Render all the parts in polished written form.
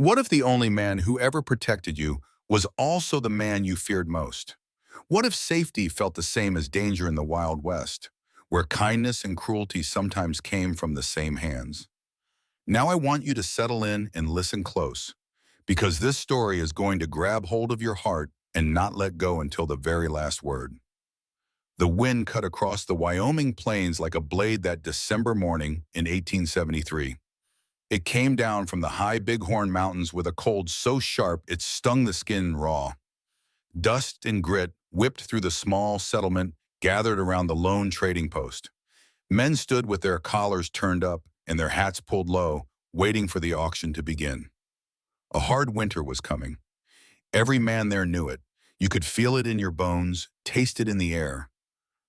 What if the only man who ever protected you was also the man you feared most? What if safety felt the same as danger in the Wild West, where kindness and cruelty sometimes came from the same hands? Now I want you to settle in and listen close, because this story is going to grab hold of your heart and not let go until the very last word. The wind cut across the Wyoming plains like a blade that December morning in 1873. It came down from the high Bighorn Mountains with a cold so sharp it stung the skin raw. Dust and grit whipped through the small settlement gathered around the lone trading post. Men stood with their collars turned up and their hats pulled low, waiting for the auction to begin. A hard winter was coming. Every man there knew it. You could feel it in your bones, taste it in the air.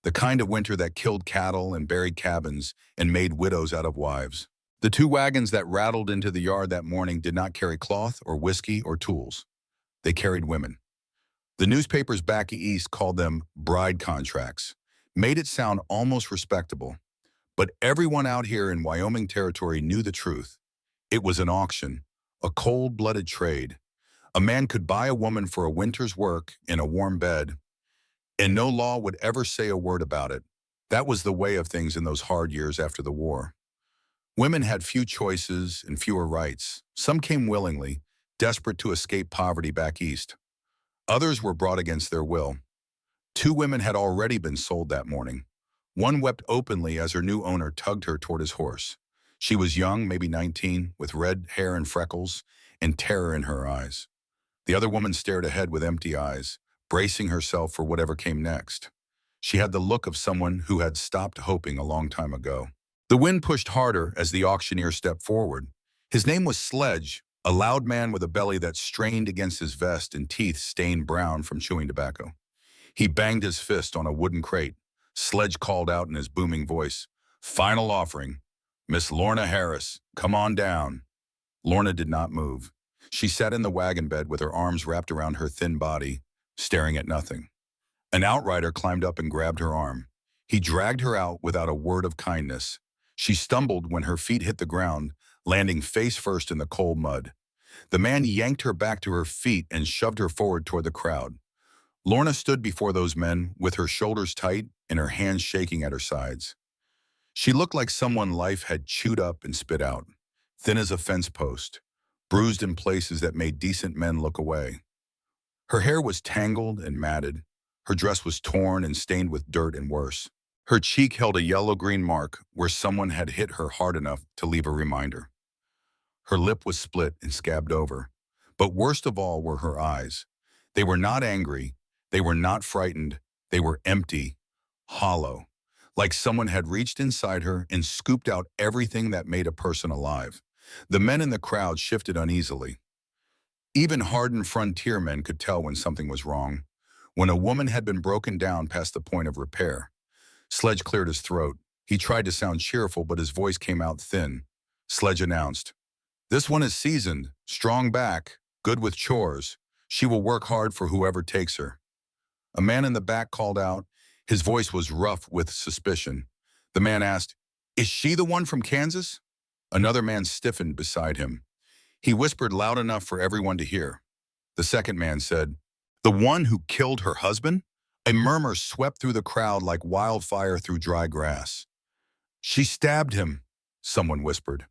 The kind of winter that killed cattle and buried cabins and made widows out of wives. The two wagons that rattled into the yard that morning did not carry cloth or whiskey or tools. They carried women. The newspapers back east called them bride contracts, made it sound almost respectable. But everyone out here in Wyoming territory knew the truth. It was an auction, a cold-blooded trade. A man could buy a woman for a winter's work in a warm bed, and no law would ever say a word about it. That was the way of things in those hard years after the war. Women had few choices and fewer rights. Some came willingly, desperate to escape poverty back east. Others were brought against their will. Two women had already been sold that morning. One wept openly as her new owner tugged her toward his horse. She was young, maybe 19, with red hair and freckles, and terror in her eyes. The other woman stared ahead with empty eyes, bracing herself for whatever came next. She had the look of someone who had stopped hoping a long time ago. The wind pushed harder as the auctioneer stepped forward. His name was Sledge, a loud man with a belly that strained against his vest and teeth stained brown from chewing tobacco. He banged his fist on a wooden crate. Sledge called out in his booming voice, "Final offering. Miss Lorna Harris, come on down." Lorna did not move. She sat in the wagon bed with her arms wrapped around her thin body, staring at nothing. An outrider climbed up and grabbed her arm. He dragged her out without a word of kindness. She stumbled when her feet hit the ground, landing face first in the cold mud. The man yanked her back to her feet and shoved her forward toward the crowd. Lorna stood before those men with her shoulders tight and her hands shaking at her sides. She looked like someone life had chewed up and spit out, thin as a fence post, bruised in places that made decent men look away. Her hair was tangled and matted. Her dress was torn and stained with dirt and worse. Her cheek held a yellow-green mark where someone had hit her hard enough to leave a reminder. Her lip was split and scabbed over. But worst of all were her eyes. They were not angry. They were not frightened. They were empty, hollow, like someone had reached inside her and scooped out everything that made a person alive. The men in the crowd shifted uneasily. Even hardened frontiermen could tell when something was wrong, when a woman had been broken down past the point of repair. Sledge cleared his throat. He tried to sound cheerful, but his voice came out thin. Sledge announced, "This one is seasoned, strong back, good with chores. She will work hard for whoever takes her." A man in the back called out. His voice was rough with suspicion. The man asked, "Is she the one from Kansas?" Another man stiffened beside him. He whispered loud enough for everyone to hear. The second man said, "The one who killed her husband?" A murmur swept through the crowd like wildfire through dry grass. "She stabbed him," someone whispered.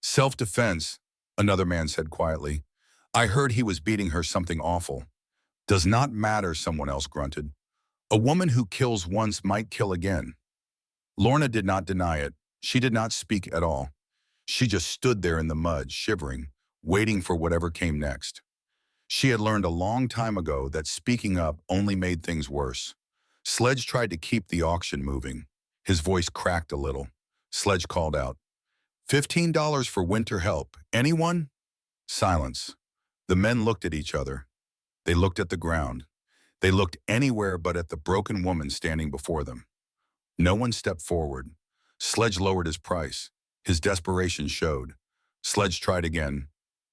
"Self-defense," another man said quietly. "I heard he was beating her something awful." "Does not matter," someone else grunted. "A woman who kills once might kill again." Lorna did not deny it. She did not speak at all. She just stood there in the mud, shivering, waiting for whatever came next. She had learned a long time ago that speaking up only made things worse. Sledge tried to keep the auction moving. His voice cracked a little. Sledge called out, $15 for winter help. Anyone?" Silence. The men looked at each other. They looked at the ground. They looked anywhere but at the broken woman standing before them. No one stepped forward. Sledge lowered his price. His desperation showed. Sledge tried again.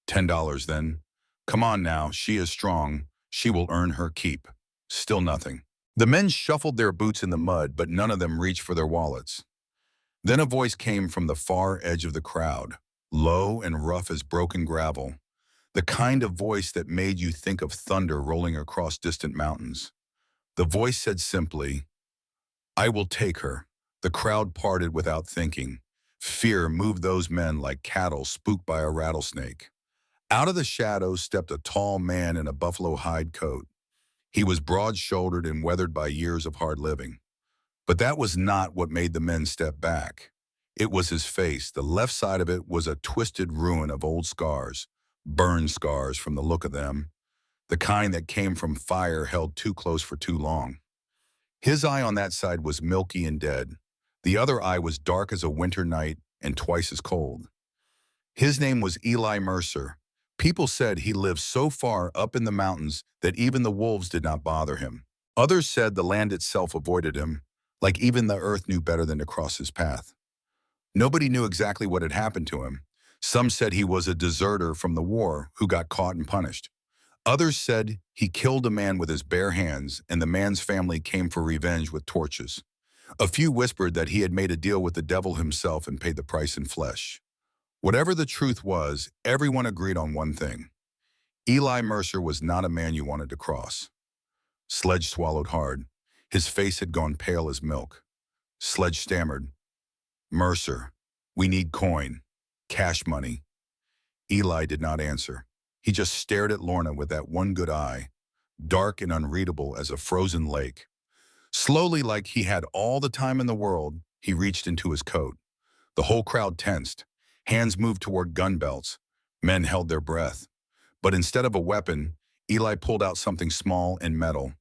$10 then. "Come on now, she is strong. She will earn her keep." Still nothing. The men shuffled their boots in the mud, but none of them reached for their wallets. Then a voice came from the far edge of the crowd, low and rough as broken gravel. The kind of voice that made you think of thunder rolling across distant mountains. The voice said simply, "I will take her." The crowd parted without thinking. Fear moved those men like cattle spooked by a rattlesnake. Out of the shadows stepped a tall man in a buffalo hide coat. He was broad-shouldered and weathered by years of hard living. But that was not what made the men step back. It was his face. The left side of it was a twisted ruin of old scars, burned scars from the look of them, the kind that came from fire held too close for too long. His eye on that side was milky and dead. The other eye was dark as a winter night and twice as cold. His name was Eli Mercer. People said he lived so far up in the mountains that even the wolves did not bother him. Others said the land itself avoided him, like even the earth knew better than to cross his path. Nobody knew exactly what had happened to him. Some said he was a deserter from the war who got caught and punished. Others said he killed a man with his bare hands and the man's family came for revenge with torches. A few whispered that he had made a deal with the devil himself and paid the price in flesh. Whatever the truth was, everyone agreed on one thing. Eli Mercer was not a man you wanted to cross. Sledge swallowed hard. His face had gone pale as milk. Sledge stammered, "Mercer, we need coin, cash money." Eli did not answer. He just stared at Lorna with that one good eye, dark and unreadable as a frozen lake. Slowly, like he had all the time in the world, he reached into his coat. The whole crowd tensed. Hands moved toward gun belts. Men held their breath. But instead of a weapon, Eli pulled out something small and metal.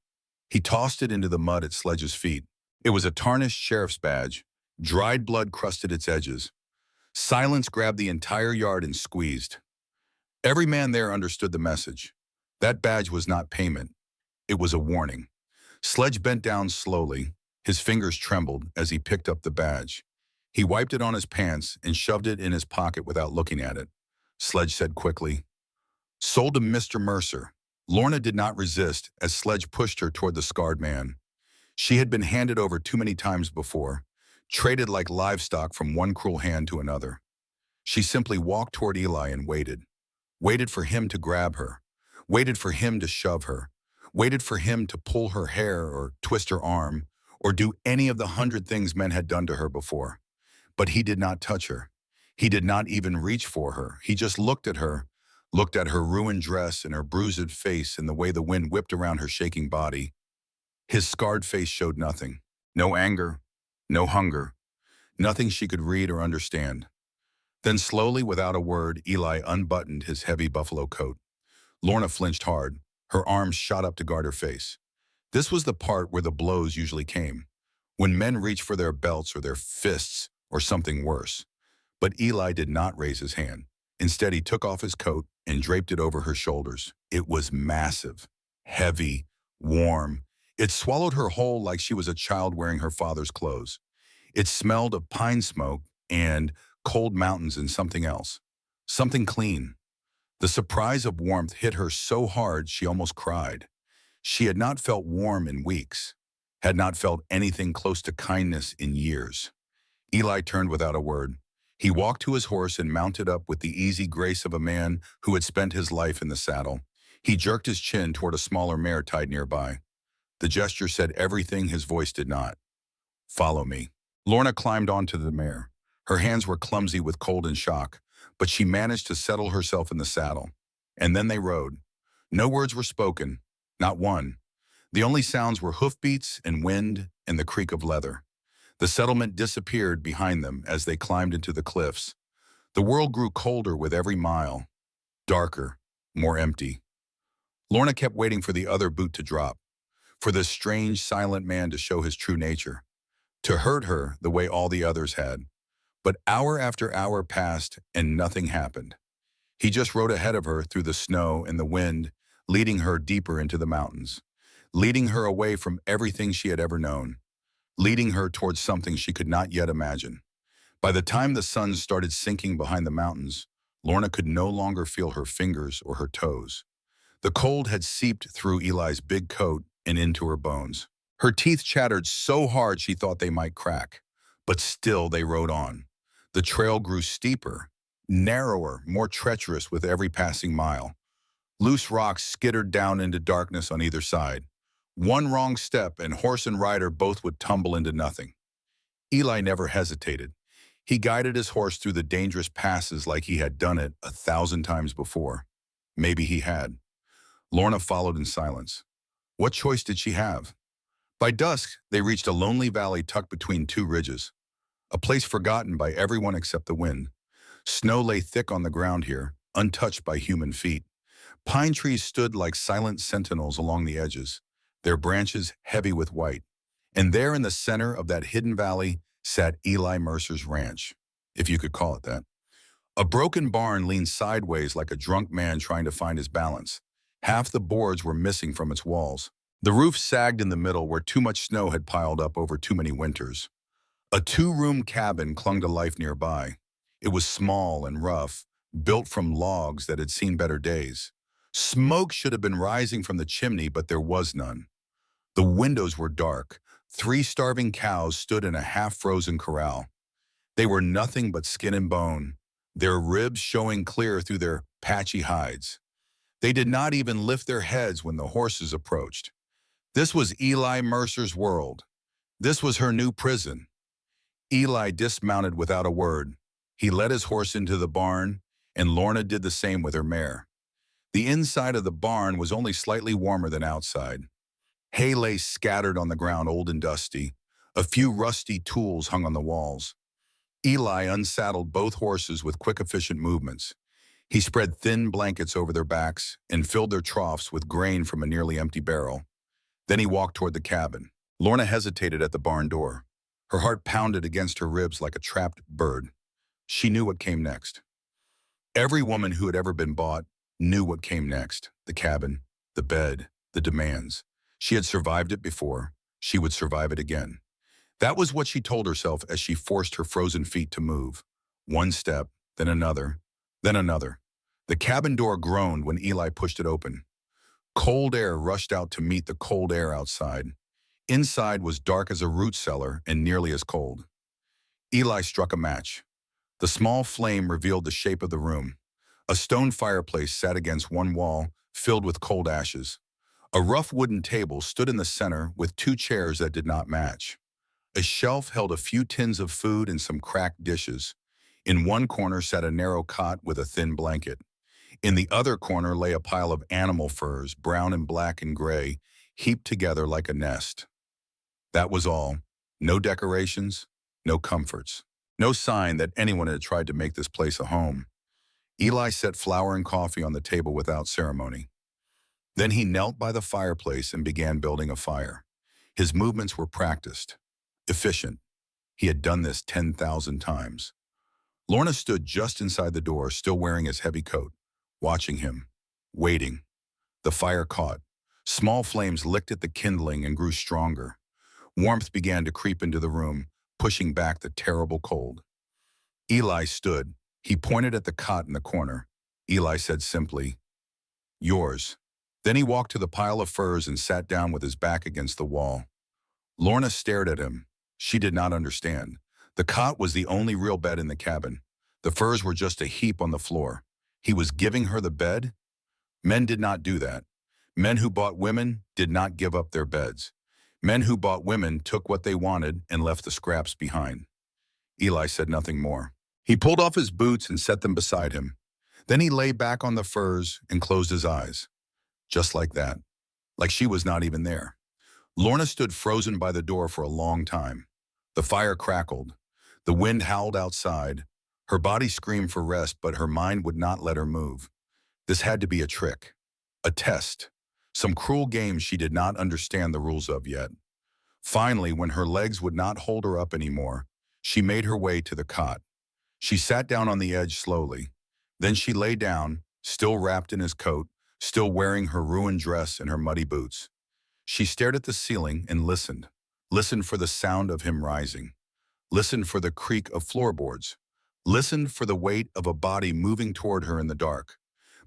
He tossed it into the mud at Sledge's feet. It was a tarnished sheriff's badge. Dried blood crusted its edges. Silence grabbed the entire yard and squeezed. Every man there understood the message. That badge was not payment. It was a warning. Sledge bent down slowly. His fingers trembled as he picked up the badge. He wiped it on his pants and shoved it in his pocket without looking at it. Sledge said quickly, "Sold to Mr. Mercer." Lorna did not resist as Sledge pushed her toward the scarred man. She had been handed over too many times before, traded like livestock from one cruel hand to another. She simply walked toward Eli and waited. Waited for him to grab her. Waited for him to shove her. Waited for him to pull her hair or twist her arm or do any of the 100 things men had done to her before. But he did not touch her. He did not even reach for her. He just looked at her ruined dress and her bruised face and the way the wind whipped around her shaking body. His scarred face showed nothing. No anger, no hunger, nothing she could read or understand. Then slowly, without a word, Eli unbuttoned his heavy buffalo coat. Lorna flinched hard. Her arms shot up to guard her face. This was the part where the blows usually came, when men reached for their belts or their fists or something worse. But Eli did not raise his hand. Instead, he took off his coat and draped it over her shoulders. It was massive, heavy, warm. It swallowed her whole like she was a child wearing her father's clothes. It smelled of pine smoke and cold mountains and something else. Something clean. The surprise of warmth hit her so hard she almost cried. She had not felt warm in weeks, had not felt anything close to kindness in years. Eli turned without a word. He walked to his horse and mounted up with the easy grace of a man who had spent his life in the saddle. He jerked his chin toward a smaller mare tied nearby. The gesture said everything his voice did not. "Follow me." Lorna climbed onto the mare. Her hands were clumsy with cold and shock, but she managed to settle herself in the saddle. And then they rode. No words were spoken, not one. The only sounds were hoofbeats and wind and the creak of leather. The settlement disappeared behind them as they climbed into the cliffs. The world grew colder with every mile, darker, more empty. Lorna kept waiting for the other boot to drop, for this strange, silent man to show his true nature, to hurt her the way all the others had. But hour after hour passed and nothing happened. He just rode ahead of her through the snow and the wind, leading her deeper into the mountains, leading her away from everything she had ever known, leading her towards something she could not yet imagine. By the time the sun started sinking behind the mountains, Lorna could no longer feel her fingers or her toes. The cold had seeped through Eli's big coat and into her bones. Her teeth chattered so hard she thought they might crack, but still they rode on. The trail grew steeper, narrower, more treacherous with every passing mile. Loose rocks skittered down into darkness on either side. One wrong step and horse and rider both would tumble into nothing. Eli never hesitated. He guided his horse through the dangerous passes like he had done it 1,000 times before. Maybe he had. Lorna followed in silence. What choice did she have? By dusk, they reached a lonely valley tucked between two ridges, a place forgotten by everyone except the wind. Snow lay thick on the ground here, untouched by human feet. Pine trees stood like silent sentinels along the edges, their branches heavy with white. And there in the center of that hidden valley sat Eli Mercer's ranch, if you could call it that. A broken barn leaned sideways like a drunk man trying to find his balance. Half the boards were missing from its walls. The roof sagged in the middle where too much snow had piled up over too many winters. A two-room cabin clung to life nearby. It was small and rough, built from logs that had seen better days. Smoke should have been rising from the chimney, but there was none. The windows were dark. 3 starving cows stood in a half-frozen corral. They were nothing but skin and bone, their ribs showing clear through their patchy hides. They did not even lift their heads when the horses approached. This was Eli Mercer's world. This was her new prison. Eli dismounted without a word. He led his horse into the barn, and Lorna did the same with her mare. The inside of the barn was only slightly warmer than outside. Hay lay scattered on the ground, old and dusty. A few rusty tools hung on the walls. Eli unsaddled both horses with quick, efficient movements. He spread thin blankets over their backs and filled their troughs with grain from a nearly empty barrel. Then he walked toward the cabin. Lorna hesitated at the barn door. Her heart pounded against her ribs like a trapped bird. She knew what came next. Every woman who had ever been bought knew what came next. The cabin, the bed, the demands. She had survived it before. She would survive it again. That was what she told herself as she forced her frozen feet to move. One step, then another, then another. The cabin door groaned when Eli pushed it open. Cold air rushed out to meet the cold air outside. Inside was dark as a root cellar and nearly as cold. Eli struck a match. The small flame revealed the shape of the room. A stone fireplace sat against one wall, filled with cold ashes. A rough wooden table stood in the center with 2 chairs that did not match. A shelf held a few tins of food and some cracked dishes. In one corner sat a narrow cot with a thin blanket. In the other corner lay a pile of animal furs, brown and black and gray, heaped together like a nest. That was all. No decorations, no comforts. No sign that anyone had tried to make this place a home. Eli set flour and coffee on the table without ceremony. Then he knelt by the fireplace and began building a fire. His movements were practiced, efficient. He had done this 10,000 times. Lorna stood just inside the door, still wearing his heavy coat, watching him, waiting. The fire caught. Small flames licked at the kindling and grew stronger. Warmth began to creep into the room, pushing back the terrible cold. Eli stood. He pointed at the cot in the corner. Eli said simply, "Yours." Then he walked to the pile of furs and sat down with his back against the wall. Lorna stared at him. She did not understand. The cot was the only real bed in the cabin. The furs were just a heap on the floor. He was giving her the bed? Men did not do that. Men who bought women did not give up their beds. Men who bought women took what they wanted and left the scraps behind. Eli said nothing more. He pulled off his boots and set them beside him. Then he lay back on the furs and closed his eyes. Just like that. Like she was not even there. Lorna stood frozen by the door for a long time. The fire crackled. The wind howled outside. Her body screamed for rest, but her mind would not let her move. This had to be a trick. A test. Some cruel game she did not understand the rules of yet. Finally, when her legs would not hold her up anymore, she made her way to the cot. She sat down on the edge slowly. Then she lay down, still wrapped in his coat, still wearing her ruined dress and her muddy boots. She stared at the ceiling and listened. Listened for the sound of him rising. Listened for the creak of floorboards. Listened for the weight of a body moving toward her in the dark.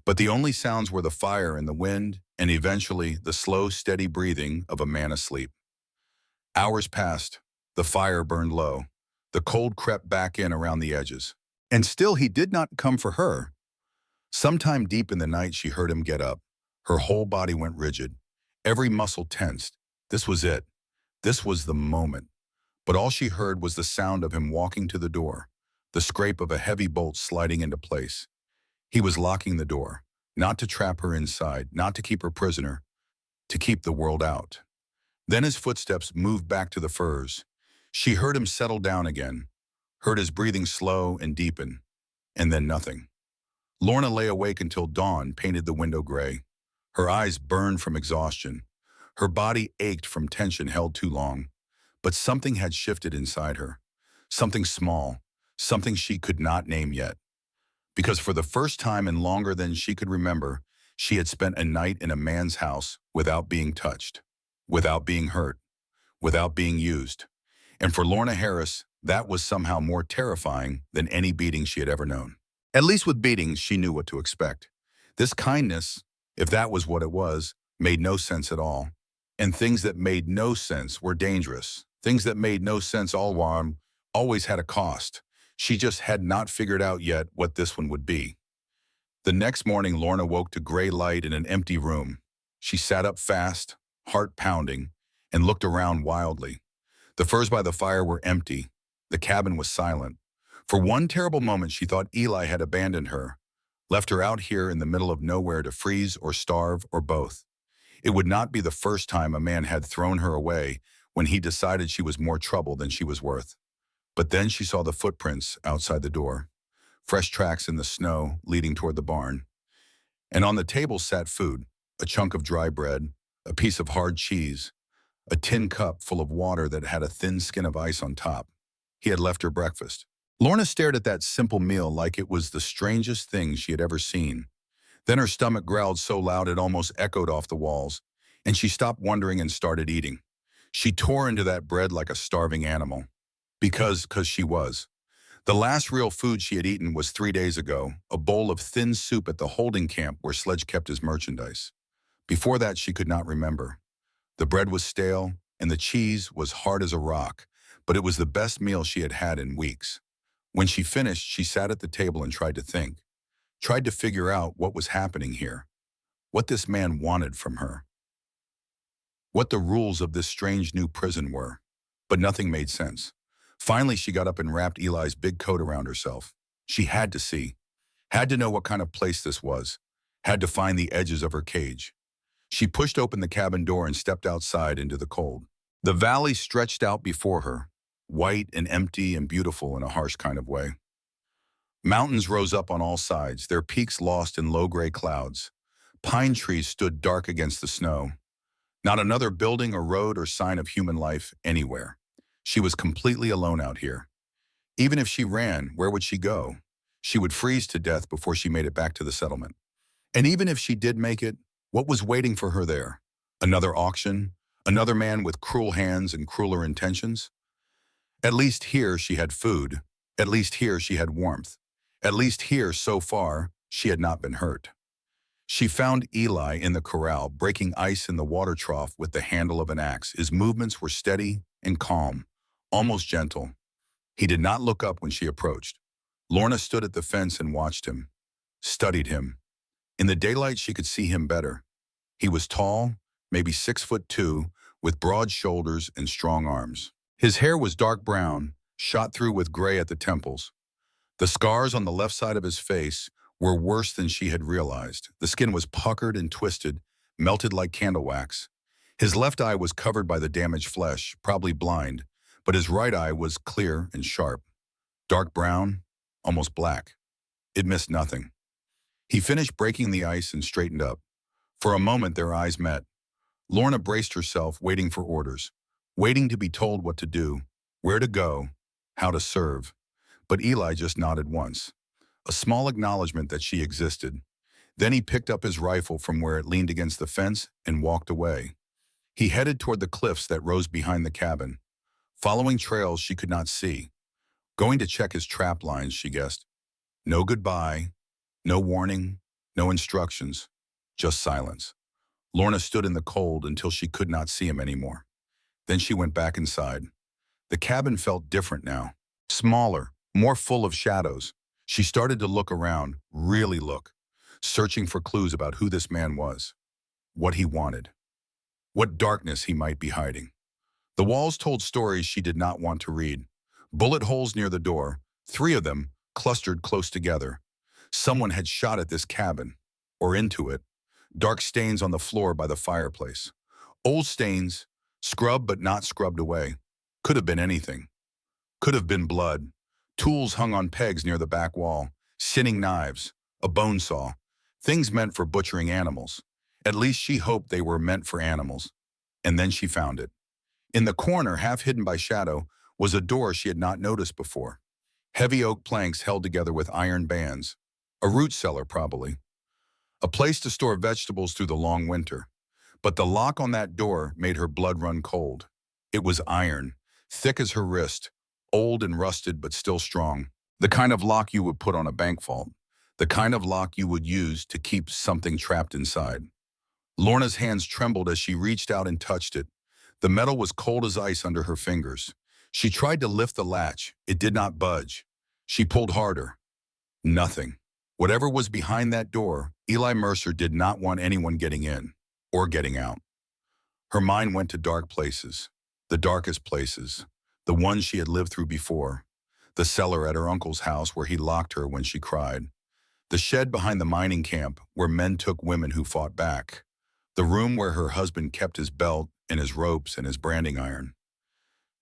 But the only sounds were the fire and the wind, and eventually the slow, steady breathing of a man asleep. Hours passed. The fire burned low. The cold crept back in around the edges. And still he did not come for her. Sometime deep in the night, she heard him get up. Her whole body went rigid. Every muscle tensed. This was it. This was the moment. But all she heard was the sound of him walking to the door, the scrape of a heavy bolt sliding into place. He was locking the door, not to trap her inside, not to keep her prisoner, to keep the world out. Then his footsteps moved back to the furs. She heard him settle down again, heard his breathing slow and deepen, and then nothing. Lorna lay awake until dawn painted the window gray. Her eyes burned from exhaustion. Her body ached from tension held too long. But something had shifted inside her. Something small, something she could not name yet. Because for the first time and longer than she could remember, she had spent a night in a man's house without being touched, without being hurt, without being used. And for Lorna Harris, that was somehow more terrifying than any beating she had ever known. At least with beatings, she knew what to expect. This kindness, if that was what it was, made no sense at all. And things that made no sense were dangerous. Things that made no sense always had a cost. She just had not figured out yet what this one would be. The next morning, Lorna woke to gray light in an empty room. She sat up fast, heart pounding, and looked around wildly. The furs by the fire were empty. The cabin was silent. For one terrible moment, she thought Eli had abandoned her, left her out here in the middle of nowhere to freeze or starve or both. It would not be the first time a man had thrown her away when he decided she was more trouble than she was worth. But then she saw the footprints outside the door, fresh tracks in the snow leading toward the barn. And on the table sat food, a chunk of dry bread, a piece of hard cheese, a tin cup full of water that had a thin skin of ice on top. He had left her breakfast. Lorna stared at that simple meal like it was the strangest thing she had ever seen. Then her stomach growled so loud it almost echoed off the walls, and she stopped wondering and started eating. She tore into that bread like a starving animal. Because she was. The last real food she had eaten was 3 days ago, a bowl of thin soup at the holding camp where Sledge kept his merchandise. Before that, she could not remember. The bread was stale, and the cheese was hard as a rock, but it was the best meal she had had in weeks. When she finished, she sat at the table and tried to think, tried to figure out what was happening here, what this man wanted from her, what the rules of this strange new prison were. But nothing made sense. Finally, she got up and wrapped Eli's big coat around herself. She had to see, had to know what kind of place this was, had to find the edges of her cage. She pushed open the cabin door and stepped outside into the cold. The valley stretched out before her, white and empty and beautiful in a harsh kind of way. Mountains rose up on all sides, their peaks lost in low gray clouds. Pine trees stood dark against the snow. Not another building or road or sign of human life anywhere. She was completely alone out here. Even if she ran, where would she go? She would freeze to death before she made it back to the settlement. And even if she did make it, what was waiting for her there? Another auction? Another man with cruel hands and crueler intentions? At least here she had food. At least here she had warmth. At least here, so far, she had not been hurt. She found Eli in the corral, breaking ice in the water trough with the handle of an axe. His movements were steady and calm, almost gentle. He did not look up when she approached. Lorna stood at the fence and watched him, studied him. In the daylight, she could see him better. He was tall, maybe 6'2", with broad shoulders and strong arms. His hair was dark brown, shot through with gray at the temples. The scars on the left side of his face were worse than she had realized. The skin was puckered and twisted, melted like candle wax. His left eye was covered by the damaged flesh, probably blind, but his right eye was clear and sharp. Dark brown, almost black. It missed nothing. He finished breaking the ice and straightened up. For a moment, their eyes met. Lorna braced herself, waiting for orders, waiting to be told what to do, where to go, how to serve. But Eli just nodded once, a small acknowledgement that she existed. Then he picked up his rifle from where it leaned against the fence and walked away. He headed toward the cliffs that rose behind the cabin, following trails she could not see. Going to check his trap lines, she guessed. No goodbye, no warning, no instructions, just silence. Lorna stood in the cold until she could not see him anymore. Then she went back inside. The cabin felt different now, smaller, more full of shadows. She started to look around, really look. searching for clues about who this man was, what he wanted, what darkness he might be hiding. The walls told stories she did not want to read. Bullet holes near the door, three of them clustered close together. Someone had shot at this cabin, or into it. Dark stains on the floor by the fireplace. Old stains, scrubbed but not scrubbed away. Could have been anything. Could have been blood. Tools hung on pegs near the back wall. Sinning knives, a bone saw. Things meant for butchering animals. At least she hoped they were meant for animals. And then she found it. In the corner, half hidden by shadow, was a door she had not noticed before. Heavy oak planks held together with iron bands. A root cellar, probably. A place to store vegetables through the long winter. But the lock on that door made her blood run cold. It was iron, thick as her wrist, old and rusted but still strong. The kind of lock you would put on a bank vault. The kind of lock you would use to keep something trapped inside. Lorna's hands trembled as she reached out and touched it. The metal was cold as ice under her fingers. She tried to lift the latch. It did not budge. She pulled harder. Nothing. Whatever was behind that door, Eli Mercer did not want anyone getting in or getting out. Her mind went to dark places, the darkest places, the ones she had lived through before. The cellar at her uncle's house where he locked her when she cried. The shed behind the mining camp where men took women who fought back. The room where her husband kept his belt and his ropes and his branding iron.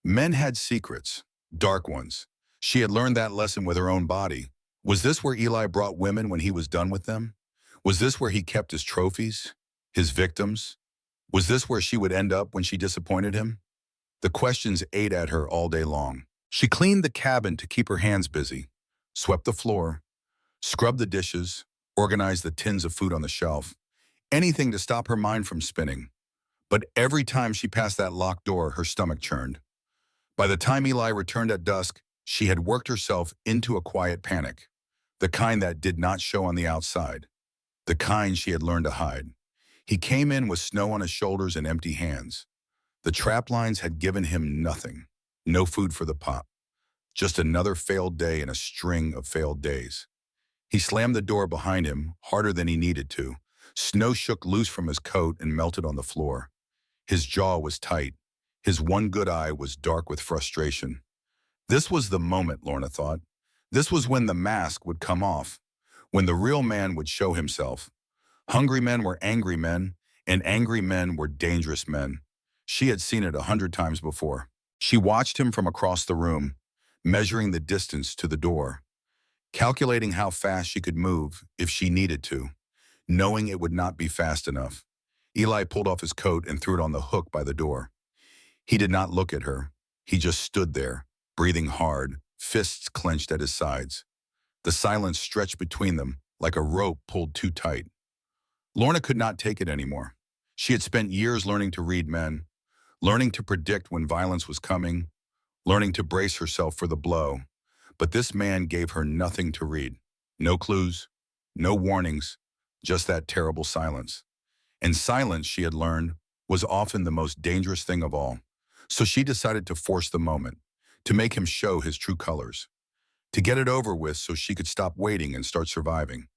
Men had secrets, dark ones. She had learned that lesson with her own body. Was this where Eli brought women when he was done with them? Was this where he kept his trophies, his victims? Was this where she would end up when she disappointed him? The questions ate at her all day long. She cleaned the cabin to keep her hands busy, swept the floor, scrubbed the dishes, organized the tins of food on the shelf, anything to stop her mind from spinning. But every time she passed that locked door, her stomach churned. By the time Eli returned at dusk, she had worked herself into a quiet panic, the kind that did not show on the outside, the kind she had learned to hide. He came in with snow on his shoulders and empty hands. The trap lines had given him nothing, no food for the pot, just another failed day in a string of failed days. He slammed the door behind him harder than he needed to. Snow shook loose from his coat and melted on the floor. His jaw was tight. His one good eye was dark with frustration. This was the moment, Lorna thought. This was when the mask would come off, when the real man would show himself. Hungry men were angry men, and angry men were dangerous men. She had seen it 100 times before. She watched him from across the room, measuring the distance to the door, calculating how fast she could move if she needed to, knowing it would not be fast enough. Eli pulled off his coat and threw it on the hook by the door. He did not look at her. He just stood there, breathing hard, fists clenched at his sides. The silence stretched between them like a rope pulled too tight. Lorna could not take it anymore. She had spent years learning to read men, learning to predict when violence was coming, learning to brace herself for the blow. But this man gave her nothing to read. No clues, no warnings, just that terrible silence. And silence, she had learned, was often the most dangerous thing of all. So she decided to force the moment, to make him show his true colors, to get it over with so she could stop waiting and start surviving.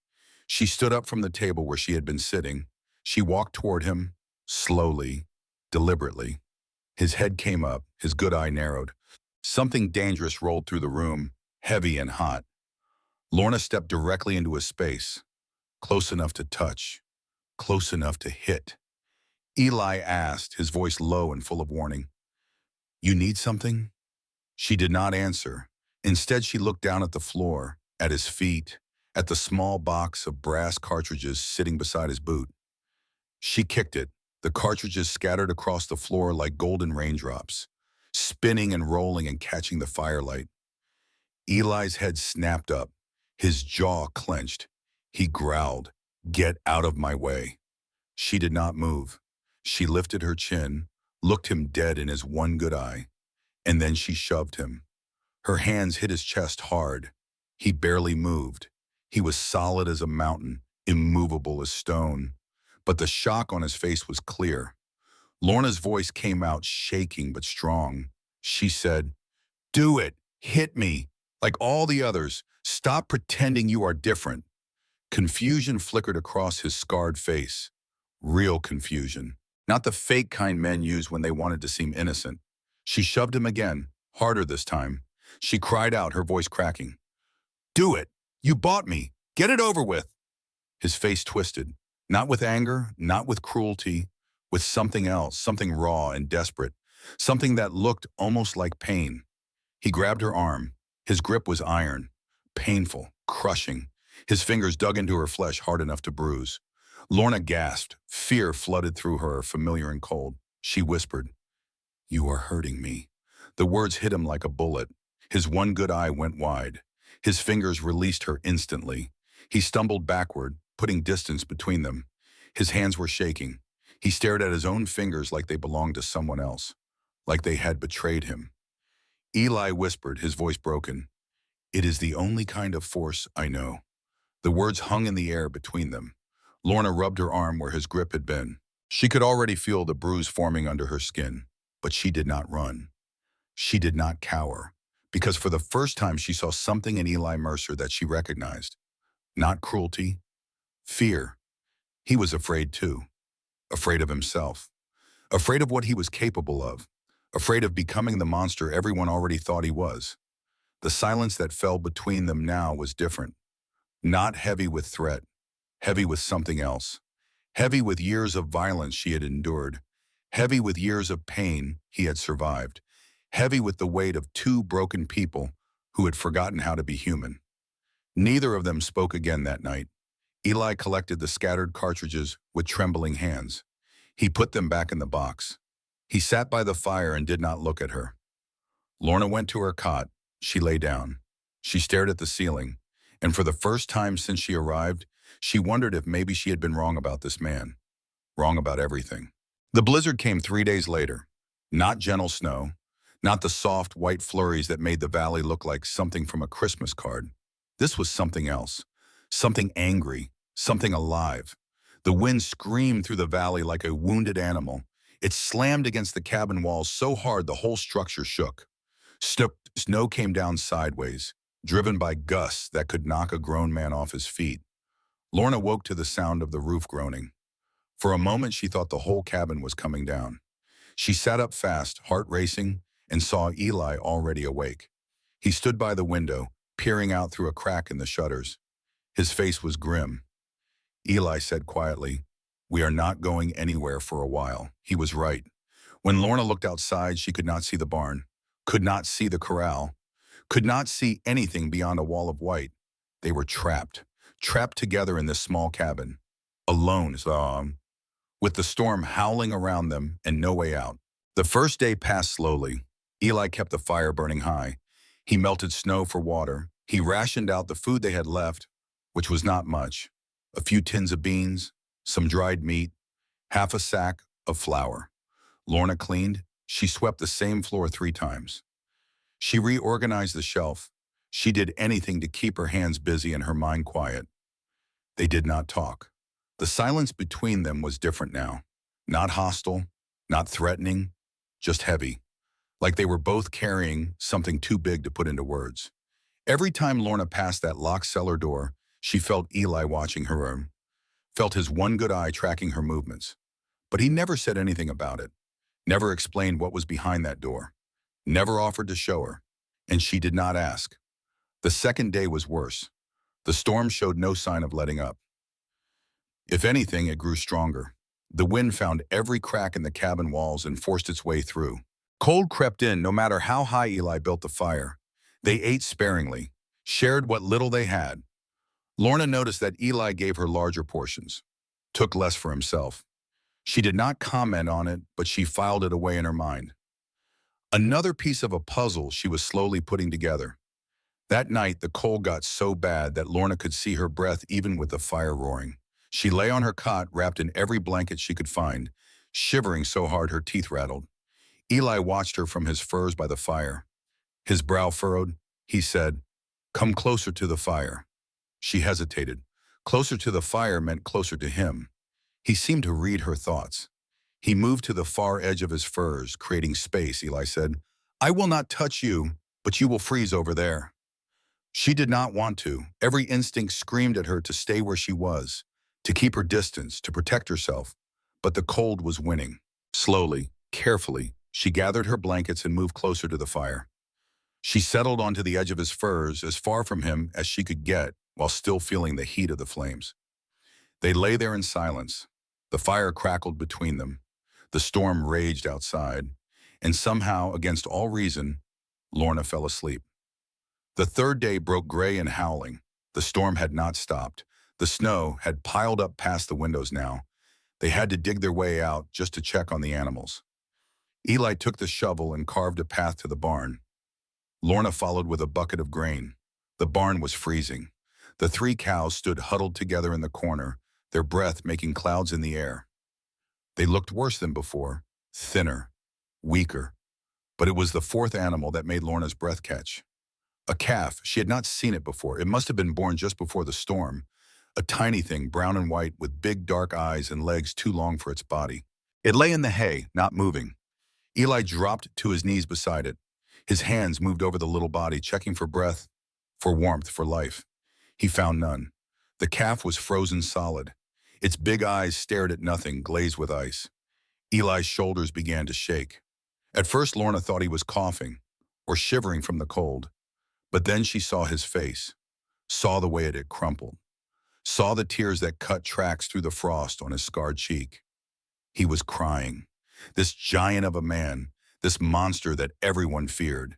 She stood up from the table where she had been sitting. She walked toward him, slowly, deliberately. His head came up, his good eye narrowed. Something dangerous rolled through the room, heavy and hot. Lorna stepped directly into his space, close enough to touch, close enough to hit. Eli asked, his voice low and full of warning, "You need something?" She did not answer. Instead, she looked down at the floor, at his feet, at the small box of brass cartridges sitting beside his boot. She kicked it. The cartridges scattered across the floor like golden raindrops, spinning and rolling and catching the firelight. Eli's head snapped up, his jaw clenched. He growled, "Get out of my way." She did not move. She lifted her chin, looked him dead in his one good eye, and then she shoved him. Her hands hit his chest hard. He barely moved. He was solid as a mountain, immovable as stone. But the shock on his face was clear. Lorna's voice came out shaking but strong. She said, "Do it. Hit me. Like all the others. Stop pretending you are different." Confusion flickered across his scarred face. Real confusion. Not the fake kind men use when they wanted to seem innocent. She shoved him again, harder this time. She cried out, her voice cracking. Do it! You bought me! Get it over with! His face twisted. Not with anger, not with cruelty, with something else, something raw and desperate, something that looked almost like pain. He grabbed her arm. His grip was iron, painful, crushing. His fingers dug into her flesh hard enough to bruise. Lorna gasped. Fear flooded through her, familiar and cold. She whispered, "You are hurting me." The words hit him like a bullet. His one good eye went wide. His fingers released her instantly. He stumbled backward, putting distance between them. His hands were shaking. He stared at his own fingers like they belonged to someone else, like they had betrayed him. Eli whispered, his voice broken, "It is the only kind of force I know." The words hung in the air between them. Lorna rubbed her arm where his grip had been. She could already feel the bruise forming under her skin, but she did not run. She did not cower, because for the first time she saw something in Eli Mercer that she recognized. Not cruelty, fear. He was afraid too. Afraid of himself. Afraid of what he was capable of. Afraid of becoming the monster everyone already thought he was. The silence that fell between them now was different. Not heavy with threat, heavy with something else. Heavy with years of violence she had endured. Heavy with years of pain he had survived. Heavy with the weight of two broken people who had forgotten how to be human. Neither of them spoke again that night. Eli collected the scattered cartridges with trembling hands. He put them back in the box. He sat by the fire and did not look at her. Lorna went to her cot. She lay down. She stared at the ceiling, and for the first time since she arrived, she wondered if maybe she had been wrong about this man. Wrong about everything. The blizzard came 3 days later. Not gentle snow, not the soft white flurries that made the valley look like something from a Christmas card. This was something else. Something angry, something alive. The wind screamed through the valley like a wounded animal. It slammed against the cabin walls so hard the whole structure shook. Snow came down sideways, driven by gusts that could knock a grown man off his feet. Lorna woke to the sound of the roof groaning. For a moment she thought the whole cabin was coming down. She sat up fast, heart racing, and saw Eli already awake. He stood by the window, peering out through a crack in the shutters. His face was grim. Eli said quietly, "We are not going anywhere for a while." He was right. When Lorna looked outside, she could not see the barn, could not see the corral, could not see anything beyond a wall of white. They were trapped together in this small cabin, alone, with the storm howling around them and no way out. The first day passed slowly. Eli kept the fire burning high. He melted snow for water. He rationed out the food they had left, which was not much. A few tins of beans, some dried meat, half a sack of flour. Lorna cleaned. She swept the same floor 3 times. She reorganized the shelf. She did anything to keep her hands busy and her mind quiet. They did not talk. The silence between them was different now. Not hostile, not threatening, just heavy. Like they were both carrying something too big to put into words. Every time Lorna passed that locked cellar door, she felt Eli watching her, felt his one good eye tracking her movements. But he never said anything about it, never explained what was behind that door, never offered to show her, and she did not ask. The second day was worse. The storm showed no sign of letting up. If anything, it grew stronger. The wind found every crack in the cabin walls and forced its way through. Cold crept in no matter how high Eli built the fire. They ate sparingly, shared what little they had. Lorna noticed that Eli gave her larger portions, took less for himself. She did not comment on it, but she filed it away in her mind. Another piece of a puzzle she was slowly putting together. That night, the cold got so bad that Lorna could see her breath even with the fire roaring. She lay on her cot, wrapped in every blanket she could find, shivering so hard her teeth rattled. Eli watched her from his furs by the fire. His brow furrowed. He said, "Come closer to the fire." She hesitated. Closer to the fire meant closer to him. He seemed to read her thoughts. He moved to the far edge of his furs, creating space. Eli said, "I will not touch you, but you will freeze over there." She did not want to. Every instinct screamed at her to stay where she was, to keep her distance, to protect herself. But the cold was winning. Slowly, carefully, she gathered her blankets and moved closer to the fire. She settled onto the edge of his furs, as far from him as she could get, while still feeling the heat of the flames. They lay there in silence. The fire crackled between them. The storm raged outside. And somehow, against all reason, Lorna fell asleep. The third day broke gray and howling. The storm had not stopped. The snow had piled up past the windows now. They had to dig their way out just to check on the animals. Eli took the shovel and carved a path to the barn. Lorna followed with a bucket of grain. The barn was freezing. The three cows stood huddled together in the corner, their breath making clouds in the air. They looked worse than before, thinner, weaker. But it was the fourth animal that made Lorna's breath catch. A calf. She had not seen it before. It must have been born just before the storm. A tiny thing, brown and white, with big dark eyes and legs too long for its body. It lay in the hay, not moving. Eli dropped to his knees beside it. His hands moved over the little body, checking for breath, for warmth, for life. He found none. The calf was frozen solid. Its big eyes stared at nothing, glazed with ice. Eli's shoulders began to shake. At first, Lorna thought he was coughing or shivering from the cold. But then she saw his face, saw the way it had crumpled, saw the tears that cut tracks through the frost on his scarred cheek. He was crying. This giant of a man, this monster that everyone feared.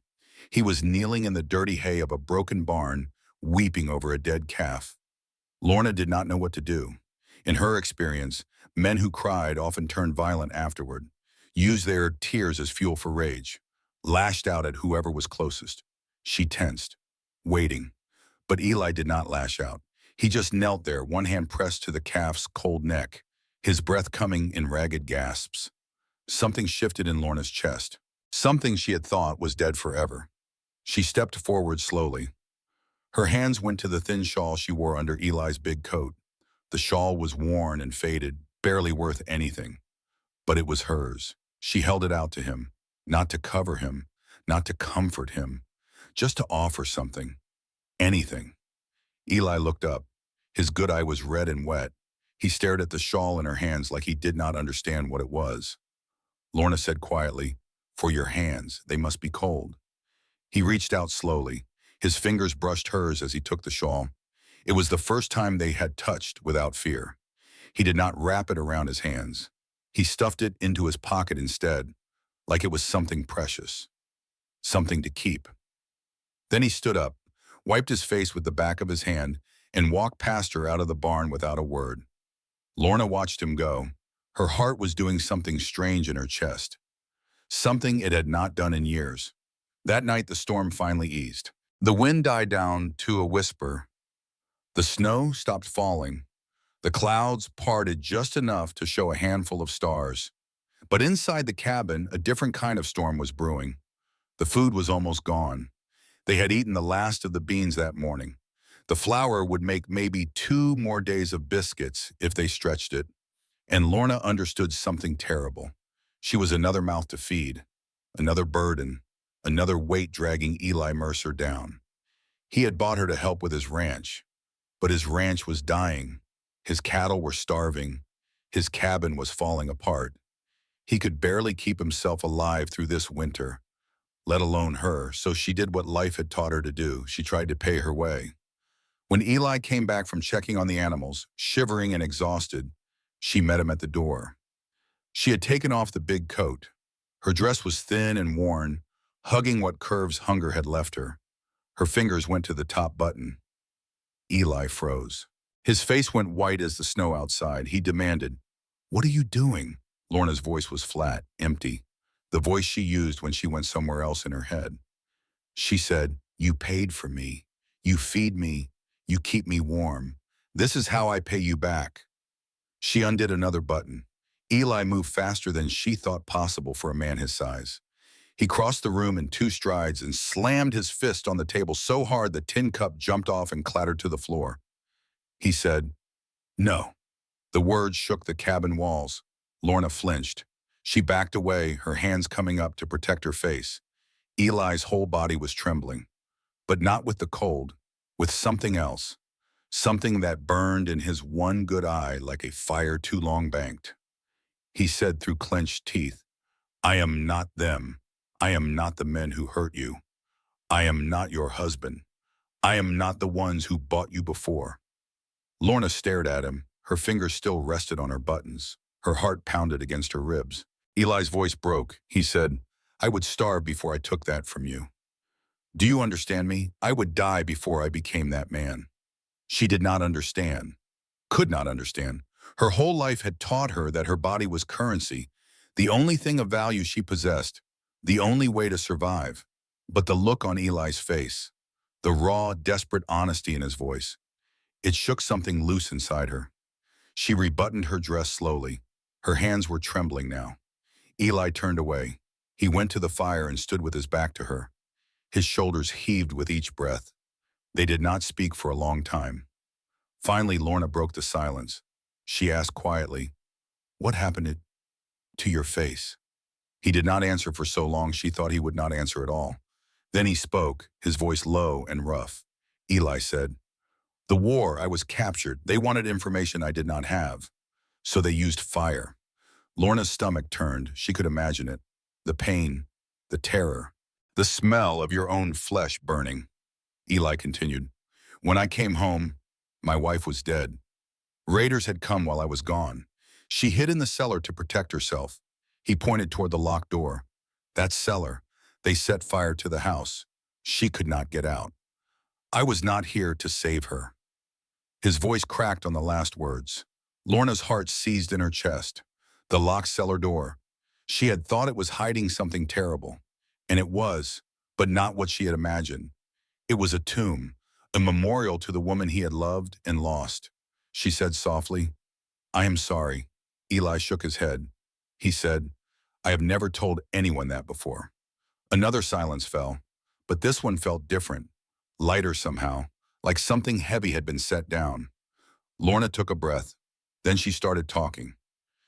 He was kneeling in the dirty hay of a broken barn, weeping over a dead calf. Lorna did not know what to do. In her experience, men who cried often turned violent afterward, used their tears as fuel for rage, lashed out at whoever was closest. She tensed, waiting. But Eli did not lash out. He just knelt there, one hand pressed to the calf's cold neck, his breath coming in ragged gasps. Something shifted in Lorna's chest. Something she had thought was dead forever. She stepped forward slowly. Her hands went to the thin shawl she wore under Eli's big coat. The shawl was worn and faded, barely worth anything. But it was hers. She held it out to him, not to cover him, not to comfort him, just to offer something, anything. Eli looked up. His good eye was red and wet. He stared at the shawl in her hands like he did not understand what it was. Lorna said quietly, "For your hands, they must be cold." He reached out slowly. His fingers brushed hers as he took the shawl. It was the first time they had touched without fear. He did not wrap it around his hands. He stuffed it into his pocket instead, like it was something precious, something to keep. Then he stood up, wiped his face with the back of his hand, and walked past her out of the barn without a word. Lorna watched him go. Her heart was doing something strange in her chest, something it had not done in years. That night the storm finally eased. The wind died down to a whisper. The snow stopped falling. The clouds parted just enough to show a handful of stars. But inside the cabin, a different kind of storm was brewing. The food was almost gone. They had eaten the last of the beans that morning. The flour would make maybe 2 more days of biscuits if they stretched it. And Lorna understood something terrible. She was another mouth to feed, another burden, another weight dragging Eli Mercer down. He had bought her to help with his ranch, but his ranch was dying. His cattle were starving. His cabin was falling apart. He could barely keep himself alive through this winter, let alone her, so she did what life had taught her to do. She tried to pay her way. When Eli came back from checking on the animals, shivering and exhausted, she met him at the door. She had taken off the big coat. Her dress was thin and worn, hugging what curves hunger had left her. Her fingers went to the top button. Eli froze. His face went white as the snow outside. He demanded, "What are you doing?" Lorna's voice was flat, empty, the voice she used when she went somewhere else in her head. She said, "You paid for me. You feed me. You keep me warm. This is how I pay you back." She undid another button. Eli moved faster than she thought possible for a man his size. He crossed the room in 2 strides and slammed his fist on the table so hard the tin cup jumped off and clattered to the floor. He said, "No." The words shook the cabin walls. Lorna flinched. She backed away, her hands coming up to protect her face. Eli's whole body was trembling, but not with the cold. with something else, something that burned in his one good eye like a fire too long banked. He said through clenched teeth, I am not them. I am not the men who hurt you. I am not your husband. I am not the ones who bought you before. Lorna stared at him. Her fingers still rested on her buttons. Her heart pounded against her ribs. Eli's voice broke. He said, I would starve before I took that from you. Do you understand me? I would die before I became that man. She did not understand, could not understand. Her whole life had taught her that her body was currency, the only thing of value she possessed, the only way to survive. But the look on Eli's face, the raw, desperate honesty in his voice, it shook something loose inside her. She rebuttoned her dress slowly. Her hands were trembling now. Eli turned away. He went to the fire and stood with his back to her. His shoulders heaved with each breath. They did not speak for a long time. Finally, Lorna broke the silence. She asked quietly, what happened to your face? He did not answer for so long she thought he would not answer at all. Then he spoke, his voice low and rough. Eli said, the war, I was captured. They wanted information I did not have. So they used fire. Lorna's stomach turned. She could imagine it. The pain, the terror, the smell of your own flesh burning. Eli continued, when I came home, my wife was dead. Raiders had come while I was gone. She hid in the cellar to protect herself. He pointed toward the locked door. That cellar. They set fire to the house. She could not get out. I was not here to save her. His voice cracked on the last words. Lorna's heart seized in her chest. The locked cellar door. She had thought it was hiding something terrible. And it was, but not what she had imagined. It was a tomb, a memorial to the woman he had loved and lost. She said softly, I am sorry. Eli shook his head. He said, I have never told anyone that before. Another silence fell, but this one felt different, lighter somehow, like something heavy had been set down. Lorna took a breath. Then she started talking.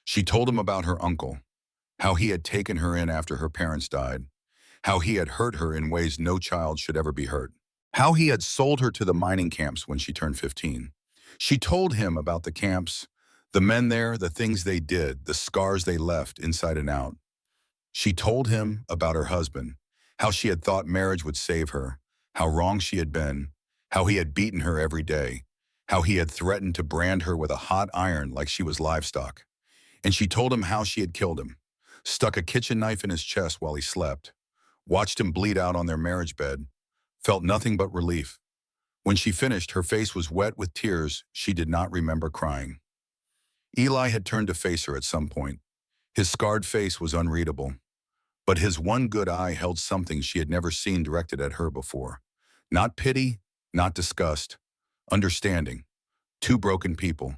She told him about her uncle, how he had taken her in after her parents died, how he had hurt her in ways no child should ever be hurt, how he had sold her to the mining camps when she turned 15. She told him about the camps, the men there, the things they did, the scars they left inside and out. She told him about her husband, how she had thought marriage would save her, how wrong she had been, how he had beaten her every day, how he had threatened to brand her with a hot iron like she was livestock. And she told him how she had killed him, stuck a kitchen knife in his chest while he slept, watched him bleed out on their marriage bed, felt nothing but relief. When she finished, her face was wet with tears she did not remember crying. Eli had turned to face her at some point. His scarred face was unreadable, but his one good eye held something she had never seen directed at her before. Not pity, not disgust, understanding. Two broken people,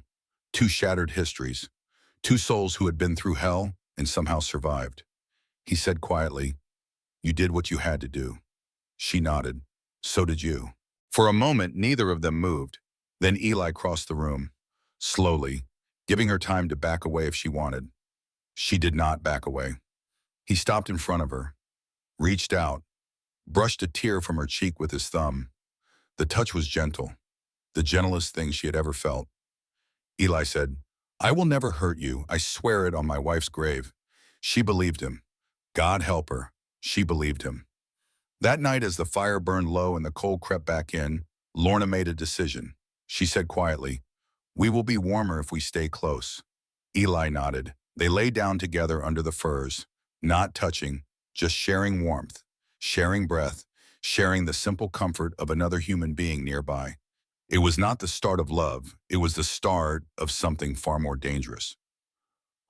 two shattered histories, two souls who had been through hell and somehow survived. He said quietly, you did what you had to do. She nodded. So did you. For a moment, neither of them moved. Then Eli crossed the room, slowly, giving her time to back away if she wanted. She did not back away. He stopped in front of her, reached out, brushed a tear from her cheek with his thumb. The touch was gentle, the gentlest thing she had ever felt. Eli said, I will never hurt you. I swear it on my wife's grave. She believed him. God help her. She believed him. That night, as the fire burned low and the cold crept back in, Lorna made a decision. She said quietly, we will be warmer if we stay close. Eli nodded. They lay down together under the firs, not touching, just sharing warmth, sharing breath, sharing the simple comfort of another human being nearby. It was not the start of love. It was the start of something far more dangerous.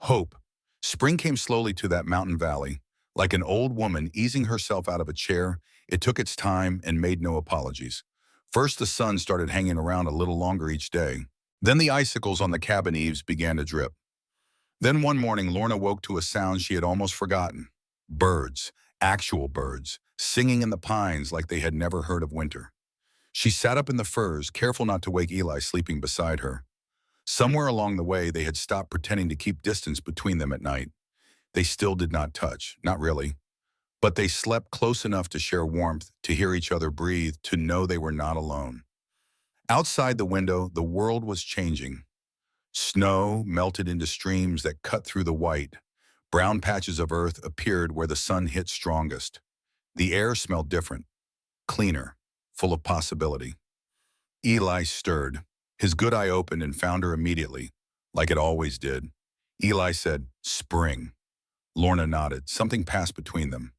Hope. Spring came slowly to that mountain valley. Like an old woman easing herself out of a chair, it took its time and made no apologies. First, the sun started hanging around a little longer each day. Then the icicles on the cabin eaves began to drip. Then one morning, Lorna woke to a sound she had almost forgotten. Birds, actual birds, singing in the pines like they had never heard of winter. She sat up in the firs, careful not to wake Eli sleeping beside her. Somewhere along the way, they had stopped pretending to keep distance between them at night. They still did not touch, not really. But they slept close enough to share warmth, to hear each other breathe, to know they were not alone. Outside the window, the world was changing. Snow melted into streams that cut through the white. Brown patches of earth appeared where the sun hit strongest. The air smelled different, cleaner, full of possibility. Eli stirred. His good eye opened and found her immediately, like it always did. Eli said, "Spring." Lorna nodded. Something passed between them.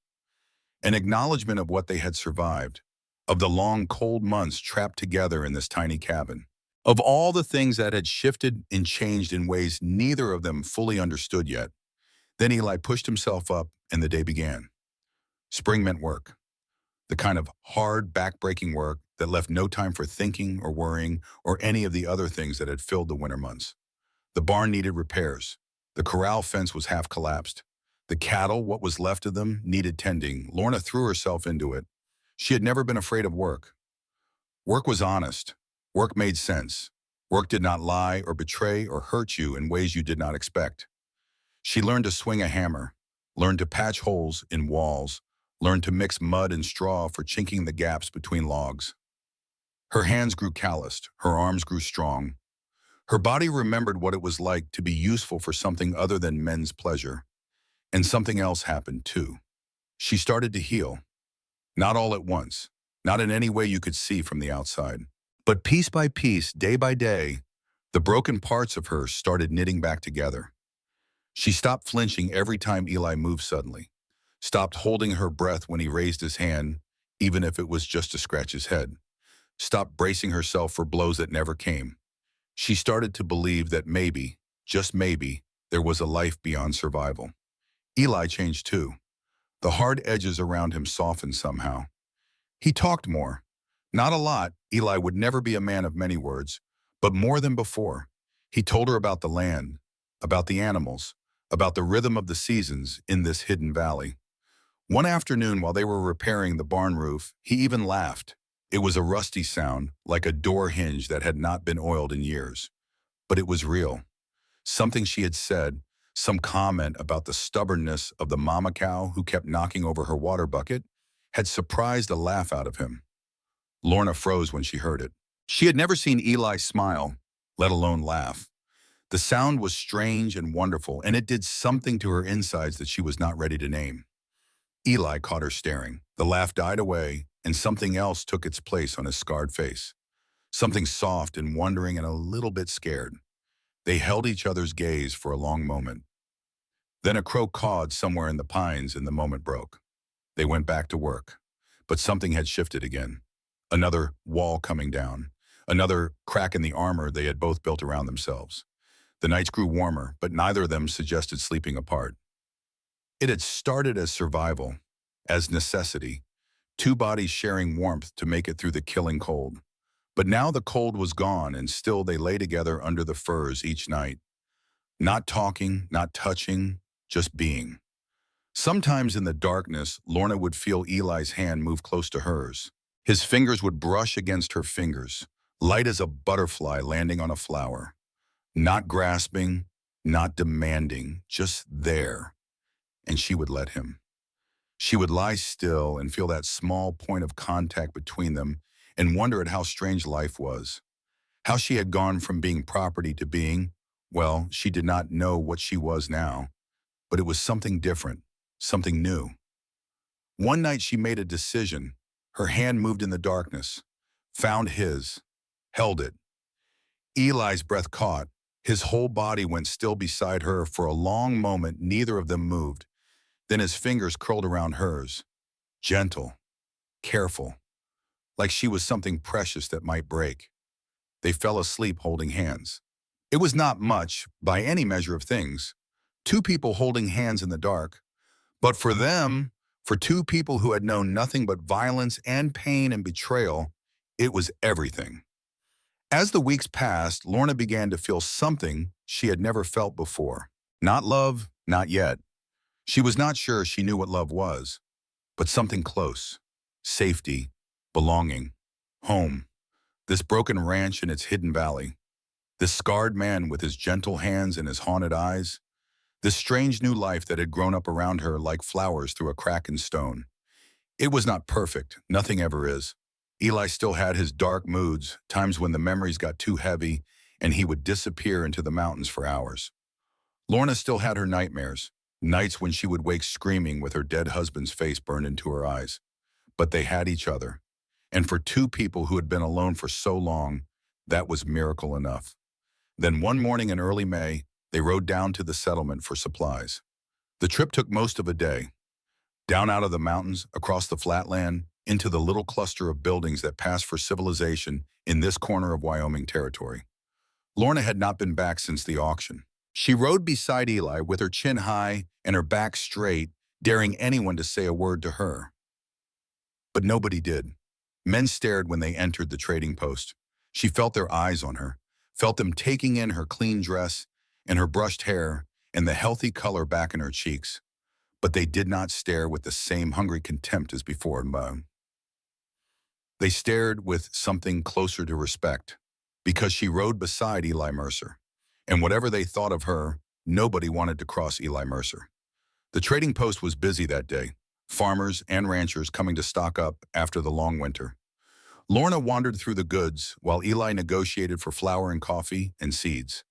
An acknowledgement of what they had survived, of the long, cold months trapped together in this tiny cabin, of all the things that had shifted and changed in ways neither of them fully understood yet. Then Eli pushed himself up, and the day began. Spring meant work, the kind of hard, back-breaking work that left no time for thinking or worrying or any of the other things that had filled the winter months. The barn needed repairs. The corral fence was half collapsed. The cattle, what was left of them, needed tending. Lorna threw herself into it. She had never been afraid of work. Work was honest. Work made sense. Work did not lie or betray or hurt you in ways you did not expect. She learned to swing a hammer, learned to patch holes in walls, learned to mix mud and straw for chinking the gaps between logs. Her hands grew calloused, her arms grew strong. Her body remembered what it was like to be useful for something other than men's pleasure. And something else happened too. She started to heal. Not all at once, not in any way you could see from the outside. But piece by piece, day by day, the broken parts of her started knitting back together. She stopped flinching every time Eli moved suddenly, stopped holding her breath when he raised his hand, even if it was just to scratch his head, stopped bracing herself for blows that never came. She started to believe that maybe, just maybe, there was a life beyond survival. Eli changed too. The hard edges around him softened somehow. He talked more. Not a lot. Eli would never be a man of many words, but more than before. He told her about the land, about the animals, about the rhythm of the seasons in this hidden valley. One afternoon while they were repairing the barn roof, he even laughed. It was a rusty sound, like a door hinge that had not been oiled in years. But it was real. Something she had said, some comment about the stubbornness of the mama cow who kept knocking over her water bucket, had surprised a laugh out of him. Lorna froze when she heard it. She had never seen Eli smile, let alone laugh. The sound was strange and wonderful, and it did something to her insides that she was not ready to name. Eli caught her staring. The laugh died away, and something else took its place on his scarred face. Something soft and wondering and a little bit scared. They held each other's gaze for a long moment. Then a crow cawed somewhere in the pines and the moment broke. They went back to work. But something had shifted again. Another wall coming down. Another crack in the armor they had both built around themselves. The nights grew warmer, but neither of them suggested sleeping apart. It had started as survival, as necessity, two bodies sharing warmth to make it through the killing cold. But now the cold was gone, and still they lay together under the firs each night. Not talking, not touching, just being. Sometimes in the darkness, Lorna would feel Eli's hand move close to hers. His fingers would brush against her fingers, light as a butterfly landing on a flower. Not grasping, not demanding, just there. And she would let him. She would lie still and feel that small point of contact between them and wonder at how strange life was. How she had gone from being property to being, well, she did not know what she was now, but it was something different, something new. One night she made a decision. Her hand moved in the darkness, found his, held it. Eli's breath caught. His whole body went still beside her for a long moment. Neither of them moved. Then his fingers curled around hers, gentle, careful, like she was something precious that might break. They fell asleep holding hands. It was not much, by any measure of things. Two people holding hands in the dark. But for them, for two people who had known nothing but violence and pain and betrayal, it was everything. As the weeks passed, Lorna began to feel something she had never felt before. Not love, not yet. She was not sure she knew what love was, but something close. Safety, belonging, home. This broken ranch in its hidden valley. This scarred man with his gentle hands and his haunted eyes. This strange new life that had grown up around her like flowers through a crack in stone. It was not perfect, nothing ever is. Eli still had his dark moods, times when the memories got too heavy and he would disappear into the mountains for hours. Lorna still had her nightmares, nights when she would wake screaming with her dead husband's face burned into her eyes. But they had each other. And for two people who had been alone for so long, that was miracle enough. Then one morning in early May, they rode down to the settlement for supplies. The trip took most of a day. Down out of the mountains, across the flatland, into the little cluster of buildings that passed for civilization in this corner of Wyoming territory. Lorna had not been back since the auction. She rode beside Eli with her chin high and her back straight, daring anyone to say a word to her. But nobody did. Men stared when they entered the trading post. She felt their eyes on her, felt them taking in her clean dress and her brushed hair and the healthy color back in her cheeks. But they did not stare with the same hungry contempt as before. They stared with something closer to respect, because she rode beside Eli Mercer. And whatever they thought of her, nobody wanted to cross Eli Mercer. The trading post was busy that day, farmers and ranchers coming to stock up after the long winter. Lorna wandered through the goods while Eli negotiated for flour and coffee and seeds.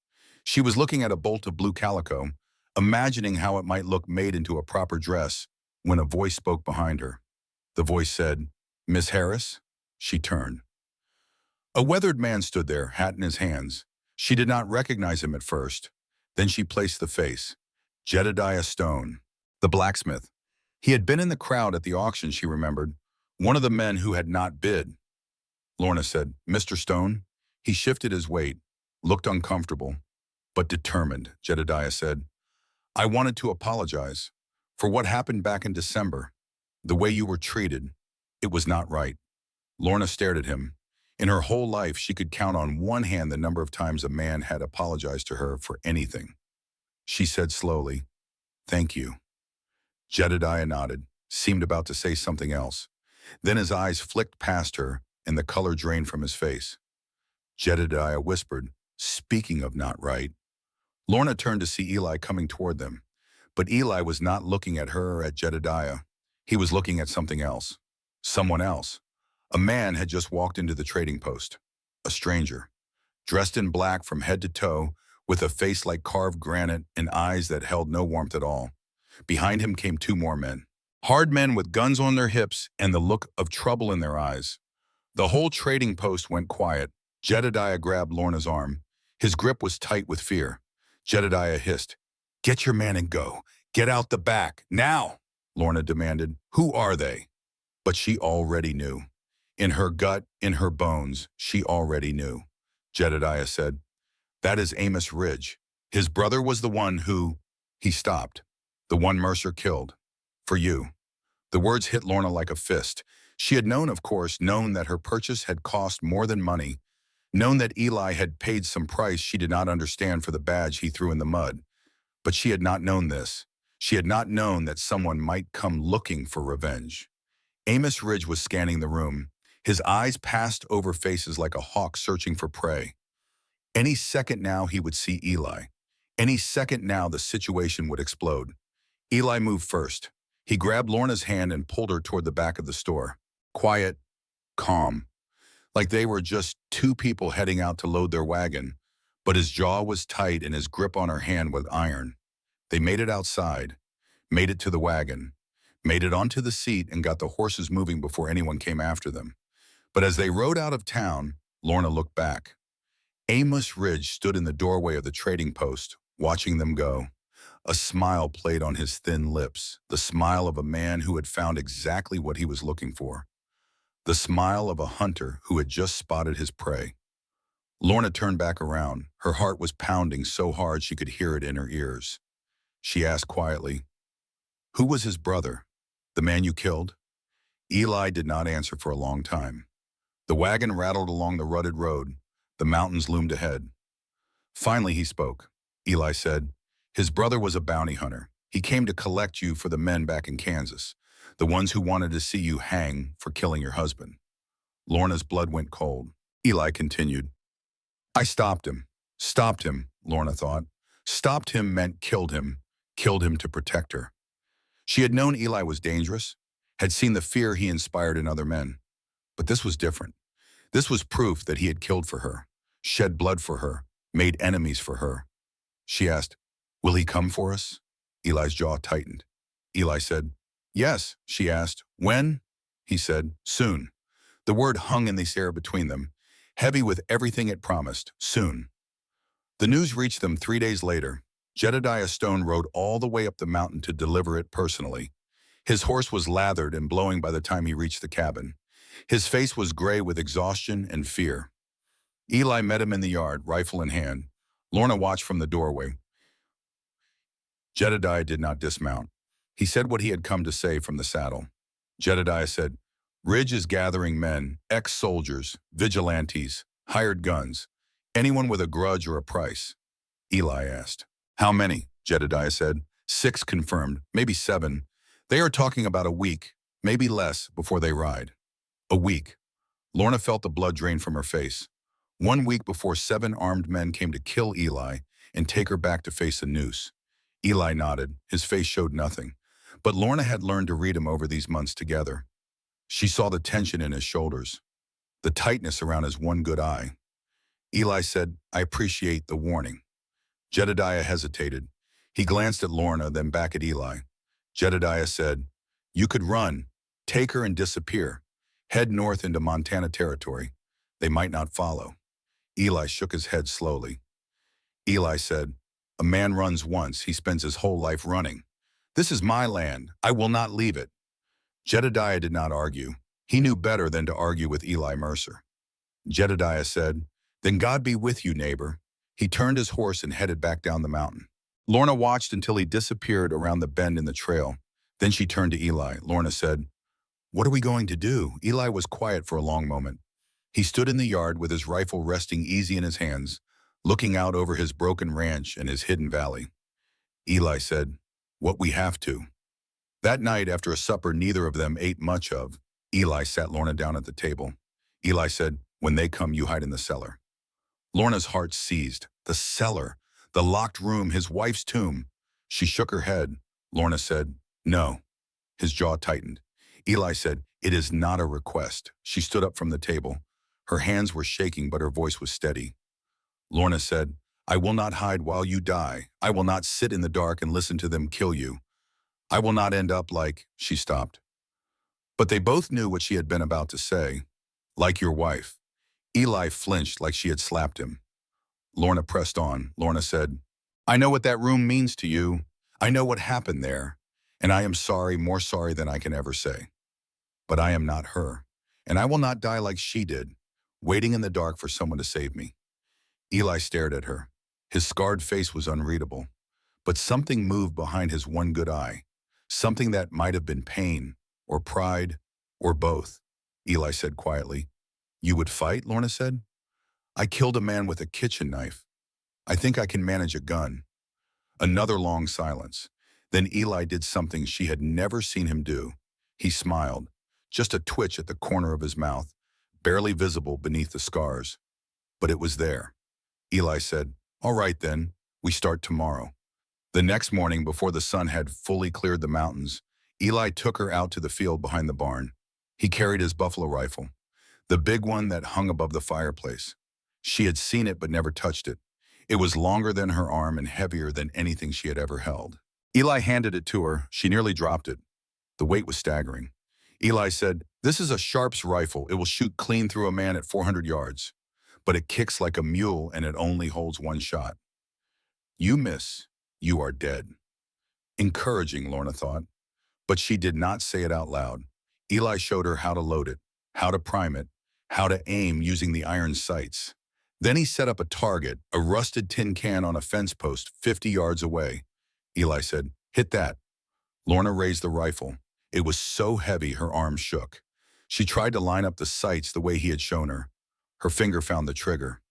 She was looking at a bolt of blue calico, imagining how it might look made into a proper dress, when a voice spoke behind her. The voice said, "Miss Harris?" She turned. A weathered man stood there, hat in his hands. She did not recognize him at first. Then she placed the face. Jedediah Stone, the blacksmith. He had been in the crowd at the auction, she remembered, one of the men who had not bid. Lorna said, "Mr. Stone?" He shifted his weight, looked uncomfortable, but determined. Jedediah said, "I wanted to apologize for what happened back in December. The way you were treated, it was not right." Lorna stared at him. In her whole life, she could count on one hand the number of times a man had apologized to her for anything. She said slowly, "Thank you." Jedediah nodded, seemed about to say something else. Then his eyes flicked past her and the color drained from his face. Jedediah whispered, "Speaking of not right." Lorna turned to see Eli coming toward them. But Eli was not looking at her or at Jedediah. He was looking at something else. Someone else. A man had just walked into the trading post. A stranger. Dressed in black from head to toe, with a face like carved granite and eyes that held no warmth at all. Behind him came two more men. Hard men with guns on their hips and the look of trouble in their eyes. The whole trading post went quiet. Jedediah grabbed Lorna's arm. His grip was tight with fear. Jedediah hissed, "Get your man and go. Get out the back, now!" Lorna demanded, "Who are they?" But she already knew. In her gut, in her bones, she already knew. Jedediah said, "That is Amos Ridge. His brother was the one who—" He stopped. "The one Mercer killed. For you." The words hit Lorna like a fist. She had known, of course, known that her purchase had cost more than money, known that Eli had paid some price she did not understand for the badge he threw in the mud. But she had not known this. She had not known that someone might come looking for revenge. Amos Ridge was scanning the room. His eyes passed over faces like a hawk searching for prey. Any second now he would see Eli. Any second now the situation would explode. Eli moved first. He grabbed Lorna's hand and pulled her toward the back of the store. Quiet, calm, like they were just two people heading out to load their wagon. But his jaw was tight and his grip on her hand was iron. They made it outside, made it to the wagon, made it onto the seat and got the horses moving before anyone came after them. But as they rode out of town, Lorna looked back. Amos Ridge stood in the doorway of the trading post, watching them go. A smile played on his thin lips, the smile of a man who had found exactly what he was looking for. The smile of a hunter who had just spotted his prey. Lorna turned back around. Her heart was pounding so hard she could hear it in her ears. She asked quietly, "Who was his brother? The man you killed?" Eli did not answer for a long time. The wagon rattled along the rutted road. The mountains loomed ahead. Finally he spoke. Eli said, "His brother was a bounty hunter. He came to collect you for the men back in Kansas, the ones who wanted to see you hang for killing your husband." Lorna's blood went cold. Eli continued, "I stopped him. Stopped him," Lorna thought. Stopped him meant killed him to protect her. She had known Eli was dangerous, had seen the fear he inspired in other men. But this was different. This was proof that he had killed for her, shed blood for her, made enemies for her. She asked, "Will he come for us?" Eli's jaw tightened. Eli said, "Yes," she asked. "When?" He said, "Soon." The word hung in the air between them, heavy with everything it promised, soon. The news reached them 3 days later. Jedediah Stone rode all the way up the mountain to deliver it personally. His horse was lathered and blowing by the time he reached the cabin. His face was gray with exhaustion and fear. Eli met him in the yard, rifle in hand. Lorna watched from the doorway. Jedediah did not dismount. He said what he had come to say from the saddle. Jedediah said, "Ridge is gathering men, ex-soldiers, vigilantes, hired guns, anyone with a grudge or a price." Eli asked. "How many?" Jedediah said. "6 confirmed, maybe 7. They are talking about a week, maybe less, before they ride." A week. Lorna felt the blood drain from her face. 1 week before 7 armed men came to kill Eli and take her back to face a noose. Eli nodded. His face showed nothing. But Lorna had learned to read him over these months together. She saw the tension in his shoulders, the tightness around his one good eye. Eli said, "I appreciate the warning." Jedediah hesitated. He glanced at Lorna, then back at Eli. Jedediah said, "You could run, take her and disappear. Head north into Montana territory. They might not follow." Eli shook his head slowly. Eli said, "A man runs once, he spends his whole life running. This is my land. I will not leave it." Jedediah did not argue. He knew better than to argue with Eli Mercer. Jedediah said, "Then God be with you, neighbor." He turned his horse and headed back down the mountain. Lorna watched until he disappeared around the bend in the trail. Then she turned to Eli. Lorna said, "What are we going to do?" Eli was quiet for a long moment. He stood in the yard with his rifle resting easy in his hands, looking out over his broken ranch and his hidden valley. Eli said, "What we have to." That night, after a supper neither of them ate much of, Eli sat Lorna down at the table. Eli said, "When they come, you hide in the cellar." Lorna's heart seized. The cellar, the locked room, his wife's tomb. She shook her head. Lorna said, "No." His jaw tightened. Eli said, "It is not a request." She stood up from the table. Her hands were shaking, but her voice was steady. Lorna said, "I will not hide while you die. I will not sit in the dark and listen to them kill you. I will not end up like—" She stopped. But they both knew what she had been about to say. "Like your wife." Eli flinched like she had slapped him. Lorna pressed on. Lorna said, "I know what that room means to you. I know what happened there. And I am sorry, more sorry than I can ever say. But I am not her. And I will not die like she did, waiting in the dark for someone to save me." Eli stared at her. His scarred face was unreadable. But something moved behind his one good eye. Something that might have been pain, or pride, or both. Eli said quietly, "You would fight?" Lorna said. "I killed a man with a kitchen knife. I think I can manage a gun." Another long silence. Then Eli did something she had never seen him do. He smiled, just a twitch at the corner of his mouth, barely visible beneath the scars. But it was there. Eli said, "All right then, we start tomorrow." The next morning, before the sun had fully cleared the mountains, Eli took her out to the field behind the barn. He carried his buffalo rifle, the big one that hung above the fireplace. She had seen it but never touched it. It was longer than her arm and heavier than anything she had ever held. Eli handed it to her. She nearly dropped it. The weight was staggering. Eli said, "This is a Sharp's rifle. It will shoot clean through a man at 400 yards. But it kicks like a mule and it only holds 1 shot. You miss, you are dead." Encouraging, Lorna thought. But she did not say it out loud. Eli showed her how to load it, how to prime it, how to aim using the iron sights. Then he set up a target, a rusted tin can on a fence post 50 yards away. Eli said, "Hit that." Lorna raised the rifle. It was so heavy her arms shook. She tried to line up the sights the way he had shown her. Her finger found the trigger.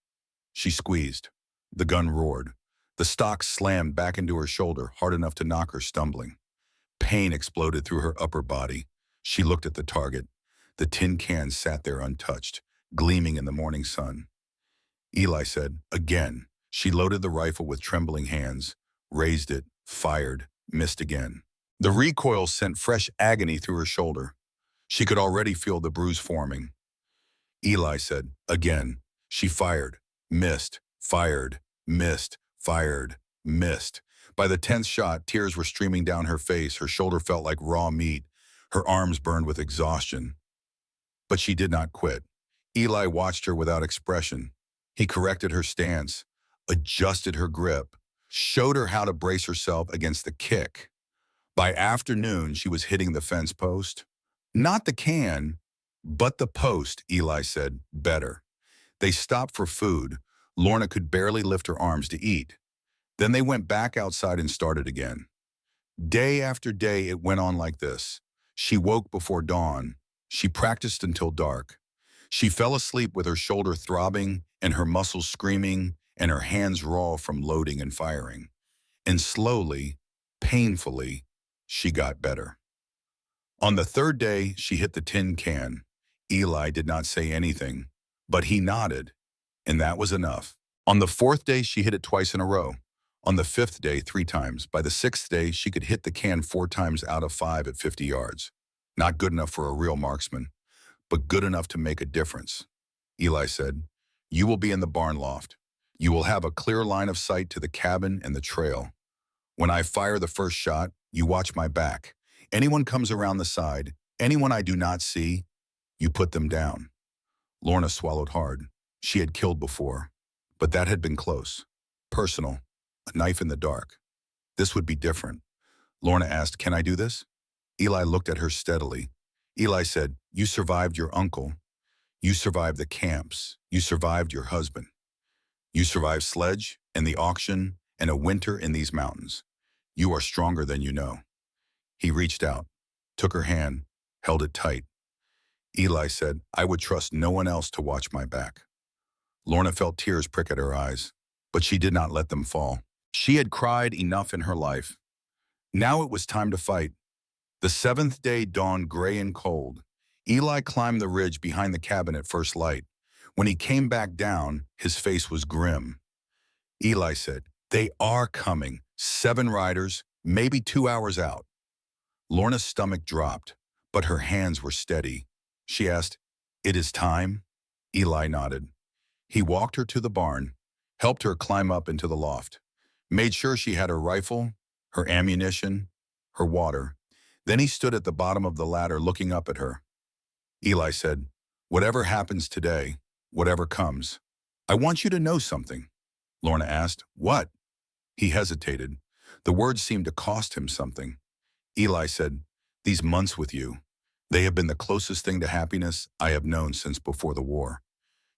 She squeezed. The gun roared. The stock slammed back into her shoulder, hard enough to knock her stumbling. Pain exploded through her upper body. She looked at the target. The tin can sat there untouched, gleaming in the morning sun. Eli said, "Again." She loaded the rifle with trembling hands, raised it, fired, missed again. The recoil sent fresh agony through her shoulder. She could already feel the bruise forming. Eli said, again. She fired, missed, fired, missed, fired, missed. By the 10th shot, tears were streaming down her face. Her shoulder felt like raw meat. Her arms burned with exhaustion. But she did not quit. Eli watched her without expression. He corrected her stance, adjusted her grip, showed her how to brace herself against the kick. By afternoon, she was hitting the fence post. Not the can, but the post, Eli said, better. They stopped for food. Lorna could barely lift her arms to eat. Then they went back outside and started again. Day after day, it went on like this. She woke before dawn. She practiced until dark. She fell asleep with her shoulder throbbing and her muscles screaming and her hands raw from loading and firing. And slowly, painfully, she got better. On the third day, she hit the tin can. Eli did not say anything, but he nodded, and that was enough. On the fourth day, she hit it twice in a row. On the fifth day, 3 times. By the sixth day, she could hit the can 4 times out of 5 at 50 yards. Not good enough for a real marksman, but good enough to make a difference. Eli said, "You will be in the barn loft. You will have a clear line of sight to the cabin and the trail. When I fire the first shot, you watch my back. Anyone comes around the side, anyone I do not see, you put them down." Lorna swallowed hard. She had killed before, but that had been close, personal, a knife in the dark. This would be different. Lorna asked, "Can I do this?" Eli looked at her steadily. Eli said, "You survived your uncle. You survived the camps. You survived your husband. You survived Sledge and the auction and a winter in these mountains. You are stronger than you know." He reached out, took her hand, held it tight. Eli said, "I would trust no one else to watch my back." Lorna felt tears prick at her eyes, but she did not let them fall. She had cried enough in her life. Now it was time to fight. The 7th day dawned gray and cold. Eli climbed the ridge behind the cabin at first light. When he came back down, his face was grim. Eli said, "They are coming. 7 riders, maybe 2 hours out." Lorna's stomach dropped, but her hands were steady. She asked, "It is time?" Eli nodded. He walked her to the barn, helped her climb up into the loft, made sure she had her rifle, her ammunition, her water. Then he stood at the bottom of the ladder looking up at her. Eli said, "Whatever happens today, whatever comes, I want you to know something." Lorna asked, "What?" He hesitated. The words seemed to cost him something. Eli said, "These months with you, they have been the closest thing to happiness I have known since before the war.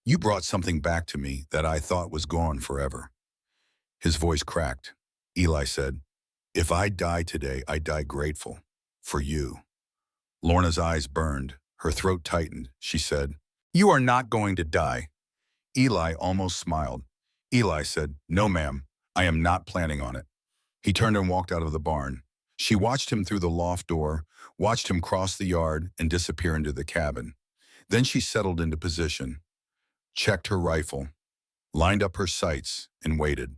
You brought something back to me that I thought was gone forever." His voice cracked. Eli said, "If I die today, I die grateful. For you." Lorna's eyes burned. Her throat tightened. She said, "You are not going to die." Eli almost smiled. Eli said, "No, ma'am, I am not planning on it." He turned and walked out of the barn. She watched him through the loft door, watched him cross the yard and disappear into the cabin. Then she settled into position, checked her rifle, lined up her sights, and waited.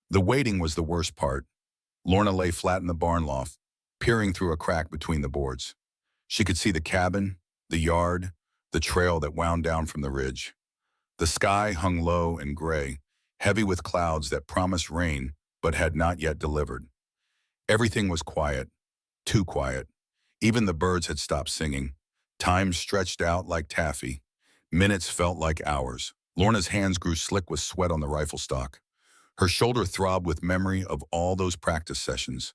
The waiting was the worst part. Lorna lay flat in the barn loft, peering through a crack between the boards. She could see the cabin, the yard, the trail that wound down from the ridge. The sky hung low and gray, heavy with clouds that promised rain but had not yet delivered. Everything was quiet, too quiet. Even the birds had stopped singing. Time stretched out like taffy. Minutes felt like hours. Lorna's hands grew slick with sweat on the rifle stock. Her shoulder throbbed with memory of all those practice sessions.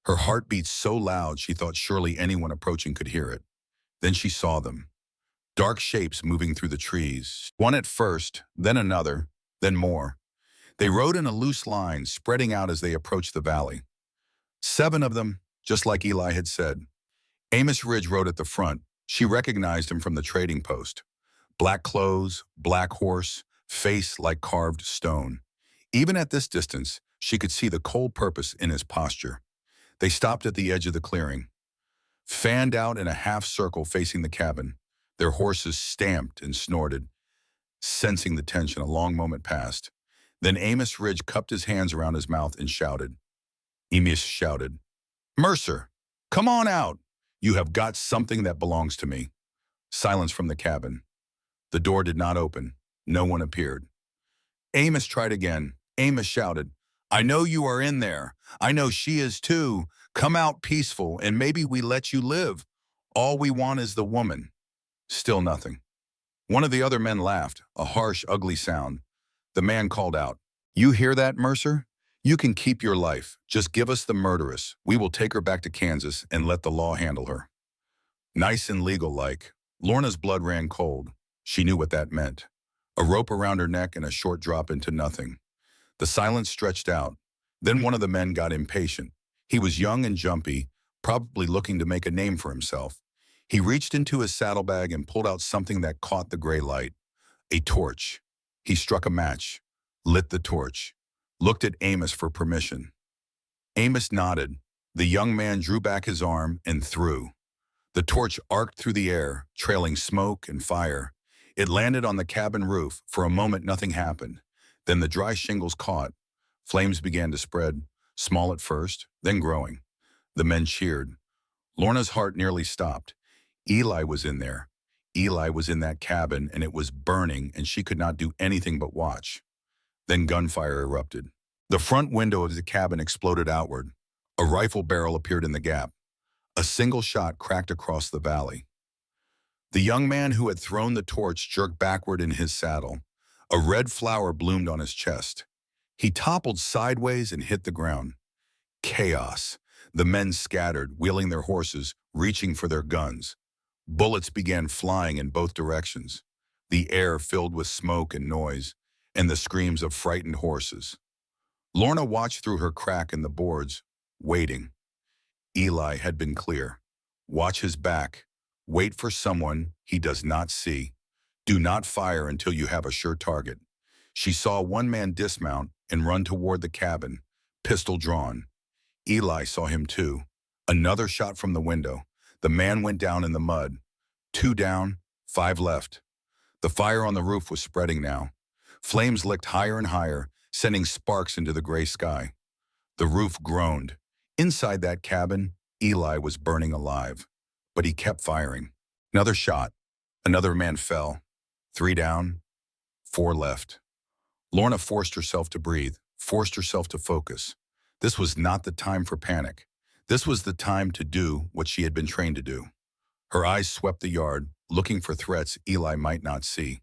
Her heart beat so loud she thought surely anyone approaching could hear it. Then she saw them. Dark shapes moving through the trees. One at first, then another, then more. They rode in a loose line, spreading out as they approached the valley. 7 of them, just like Eli had said. Amos Ridge rode at the front. She recognized him from the trading post. Black clothes, black horse, face like carved stone. Even at this distance, she could see the cold purpose in his posture. They stopped at the edge of the clearing, fanned out in a half circle facing the cabin. Their horses stamped and snorted. Sensing the tension, a long moment passed. Then Amos Ridge cupped his hands around his mouth and shouted. Amos shouted, "Mercer, come on out. You have got something that belongs to me." Silence from the cabin. The door did not open. No one appeared. Amos tried again. Amos shouted, "I know you are in there. I know she is too. Come out peaceful, and maybe we let you live. All we want is the woman." Still nothing. One of the other men laughed, a harsh, ugly sound. The man called out, "You hear that, Mercer? You can keep your life. Just give us the murderess. We will take her back to Kansas and let the law handle her." Nice and legal-like. Lorna's blood ran cold. She knew what that meant. A rope around her neck and a short drop into nothing. The silence stretched out. Then one of the men got impatient. He was young and jumpy, probably looking to make a name for himself. He reached into his saddlebag and pulled out something that caught the gray light. A torch. He struck a match, lit the torch, looked at Amos for permission. Amos nodded. The young man drew back his arm and threw. The torch arced through the air, trailing smoke and fire. It landed on the cabin roof. For a moment, nothing happened. Then the dry shingles caught. Flames began to spread, small at first, then growing. The men cheered. Lorna's heart nearly stopped. Eli was in there. Eli was in that cabin, and it was burning, and she could not do anything but watch. Then gunfire erupted. The front window of the cabin exploded outward. A rifle barrel appeared in the gap. A single shot cracked across the valley. The young man who had thrown the torch jerked backward in his saddle. A red flower bloomed on his chest. He toppled sideways and hit the ground. Chaos. The men scattered, wheeling their horses, reaching for their guns. Bullets began flying in both directions. The air filled with smoke and noise, and the screams of frightened horses. Lorna watched through her crack in the boards, waiting. Eli had been clear. Watch his back. Wait for someone he does not see. Do not fire until you have a sure target. She saw one man dismount and run toward the cabin, pistol drawn. Eli saw him too. Another shot from the window. The man went down in the mud. 2 down, 5 left. The fire on the roof was spreading now. Flames licked higher and higher, sending sparks into the gray sky. The roof groaned. Inside that cabin, Eli was burning alive. But he kept firing. Another shot. Another man fell. 3 down, 4 left. Lorna forced herself to breathe, forced herself to focus. This was not the time for panic. This was the time to do what she had been trained to do. Her eyes swept the yard, looking for threats Eli might not see.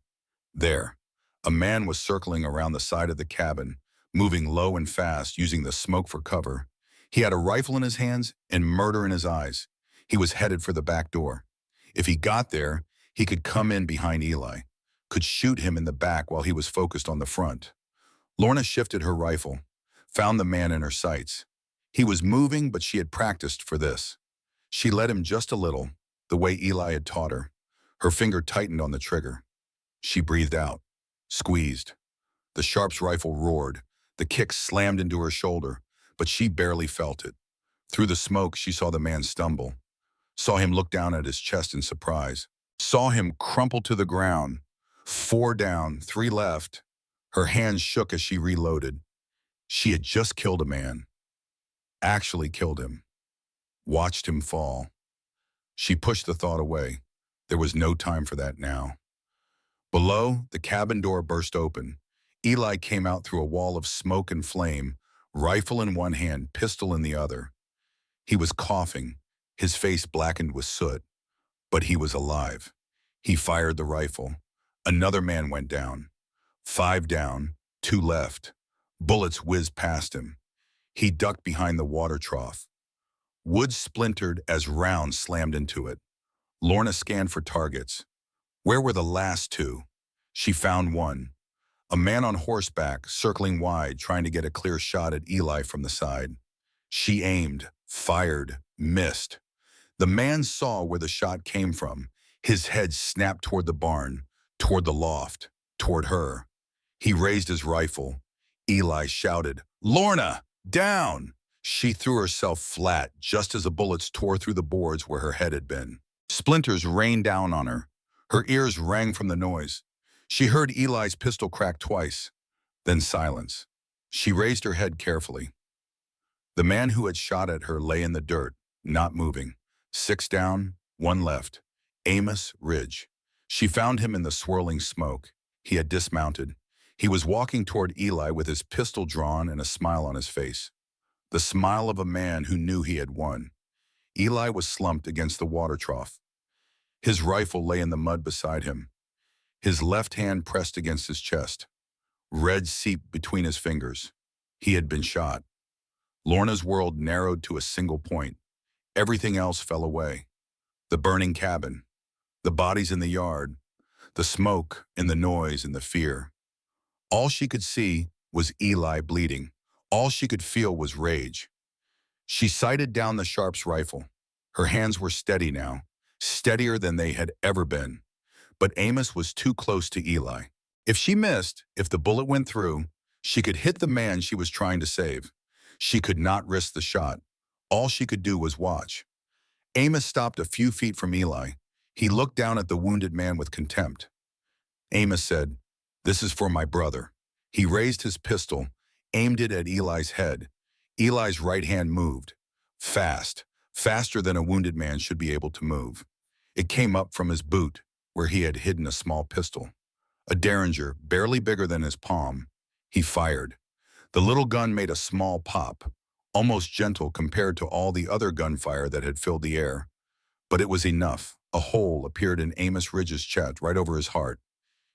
There, a man was circling around the side of the cabin, moving low and fast, using the smoke for cover. He had a rifle in his hands and murder in his eyes. He was headed for the back door. If he got there, he could come in behind Eli, could shoot him in the back while he was focused on the front. Lorna shifted her rifle, found the man in her sights. He was moving, but she had practiced for this. She let him just a little, the way Eli had taught her. Her finger tightened on the trigger. She breathed out, squeezed. The Sharp's rifle roared. The kick slammed into her shoulder, but she barely felt it. Through the smoke, she saw the man stumble, saw him look down at his chest in surprise, saw him crumple to the ground. 4 down, 3 left. Her hands shook as she reloaded. She had just killed a man. Actually killed him. Watched him fall. She pushed the thought away. There was no time for that now. Below, the cabin door burst open. Eli came out through a wall of smoke and flame, rifle in one hand, pistol in the other. He was coughing, his face blackened with soot, but he was alive. He fired the rifle. Another man went down. 5 down, 2 left. Bullets whizzed past him. He ducked behind the water trough. Wood splintered as rounds slammed into it. Lorna scanned for targets. Where were the last 2? She found one. A man on horseback, circling wide, trying to get a clear shot at Eli from the side. She aimed, fired, missed. The man saw where the shot came from. His head snapped toward the barn, toward the loft, toward her. He raised his rifle. Eli shouted, "Lorna, down!" She threw herself flat just as the bullets tore through the boards where her head had been. Splinters rained down on her. Her ears rang from the noise. She heard Eli's pistol crack twice, then silence. She raised her head carefully. The man who had shot at her lay in the dirt, not moving. 6 down, 1 left. Amos Ridge. She found him in the swirling smoke. He had dismounted. He was walking toward Eli with his pistol drawn and a smile on his face. The smile of a man who knew he had won. Eli was slumped against the water trough. His rifle lay in the mud beside him. His left hand pressed against his chest. Red seeped between his fingers. He had been shot. Lorna's world narrowed to a single point. Everything else fell away. The burning cabin, the bodies in the yard, the smoke and the noise and the fear. All she could see was Eli bleeding. All she could feel was rage. She sighted down the Sharp's rifle. Her hands were steady now, steadier than they had ever been. But Amos was too close to Eli. If she missed, if the bullet went through, she could hit the man she was trying to save. She could not risk the shot. All she could do was watch. Amos stopped a few feet from Eli. He looked down at the wounded man with contempt. Amos said, "This is for my brother." He raised his pistol, aimed it at Eli's head. Eli's right hand moved. Fast, faster than a wounded man should be able to move. It came up from his boot, where he had hidden a small pistol. A derringer, barely bigger than his palm. He fired. The little gun made a small pop, almost gentle compared to all the other gunfire that had filled the air. But it was enough. A hole appeared in Amos Ridge's chest, right over his heart.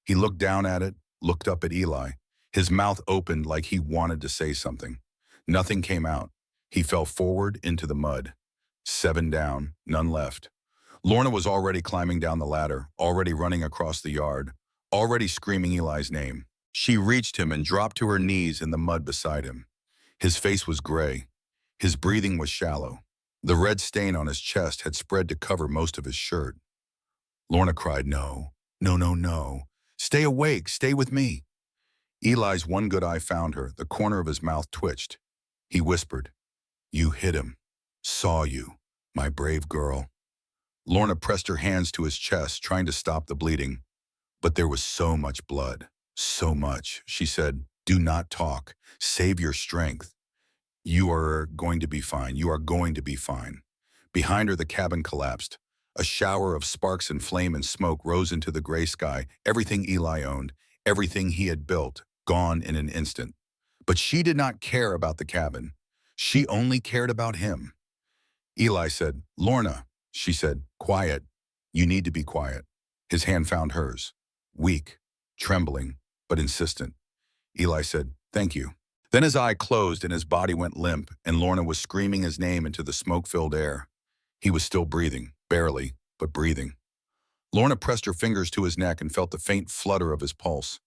He looked down at it, looked up at Eli. His mouth opened like he wanted to say something. Nothing came out. He fell forward into the mud. 7 down, none left. Lorna was already climbing down the ladder, already running across the yard, already screaming Eli's name. She reached him and dropped to her knees in the mud beside him. His face was gray. His breathing was shallow. The red stain on his chest had spread to cover most of his shirt. Lorna cried, "No, no, no, no. Stay awake, stay with me." Eli's one good eye found her. The corner of his mouth twitched. He whispered, "You hit him. Saw you, my brave girl." Lorna pressed her hands to his chest, trying to stop the bleeding. But there was so much blood. So much. She said, "Do not talk. Save your strength. You are going to be fine. You are going to be fine." Behind her, the cabin collapsed. A shower of sparks and flame and smoke rose into the gray sky. Everything Eli owned, everything he had built, gone in an instant. But she did not care about the cabin. She only cared about him. Eli said, "Lorna," she said, "quiet. You need to be quiet." His hand found hers, weak, trembling, but insistent. Eli said, "Thank you." Then his eye closed and his body went limp, and Lorna was screaming his name into the smoke-filled air. He was still breathing, barely, but breathing. Lorna pressed her fingers to his neck and felt the faint flutter of his pulse.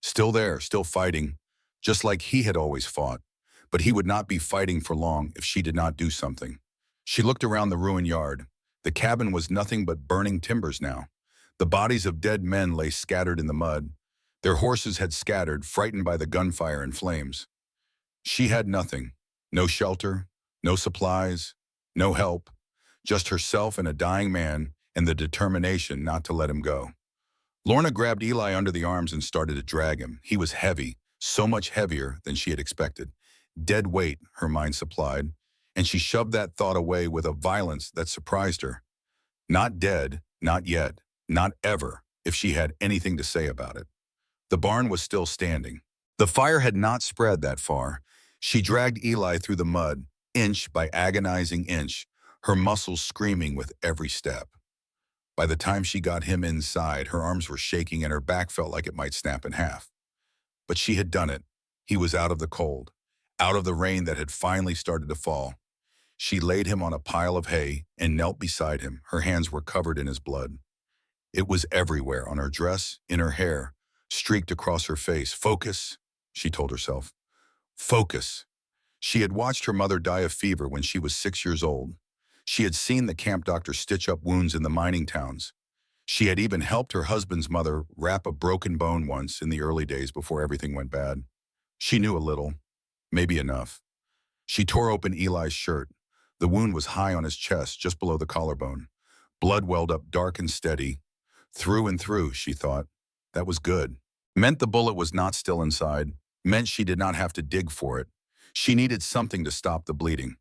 Still there, still fighting, just like he had always fought. But he would not be fighting for long if she did not do something. She looked around the ruined yard. The cabin was nothing but burning timbers now. The bodies of dead men lay scattered in the mud. Their horses had scattered, frightened by the gunfire and flames. She had nothing. No shelter, no supplies, no help. Just herself and a dying man and the determination not to let him go. Lorna grabbed Eli under the arms and started to drag him. He was heavy, so much heavier than she had expected. Dead weight, her mind supplied, and she shoved that thought away with a violence that surprised her. Not dead, not yet, not ever, if she had anything to say about it. The barn was still standing. The fire had not spread that far. She dragged Eli through the mud, inch by agonizing inch, her muscles screaming with every step. By the time she got him inside, her arms were shaking and her back felt like it might snap in half. But she had done it. He was out of the cold, out of the rain that had finally started to fall. She laid him on a pile of hay and knelt beside him. Her hands were covered in his blood. It was everywhere, on her dress, in her hair, streaked across her face. "Focus," she told herself. Focus. She had watched her mother die of fever when she was 6 years old. She had seen the camp doctor stitch up wounds in the mining towns. She had even helped her husband's mother wrap a broken bone once in the early days before everything went bad. She knew a little, maybe enough. She tore open Eli's shirt. The wound was high on his chest, just below the collarbone. Blood welled up dark and steady. Through and through, she thought. That was good. Meant the bullet was not still inside. Meant she did not have to dig for it. She needed something to stop the bleeding.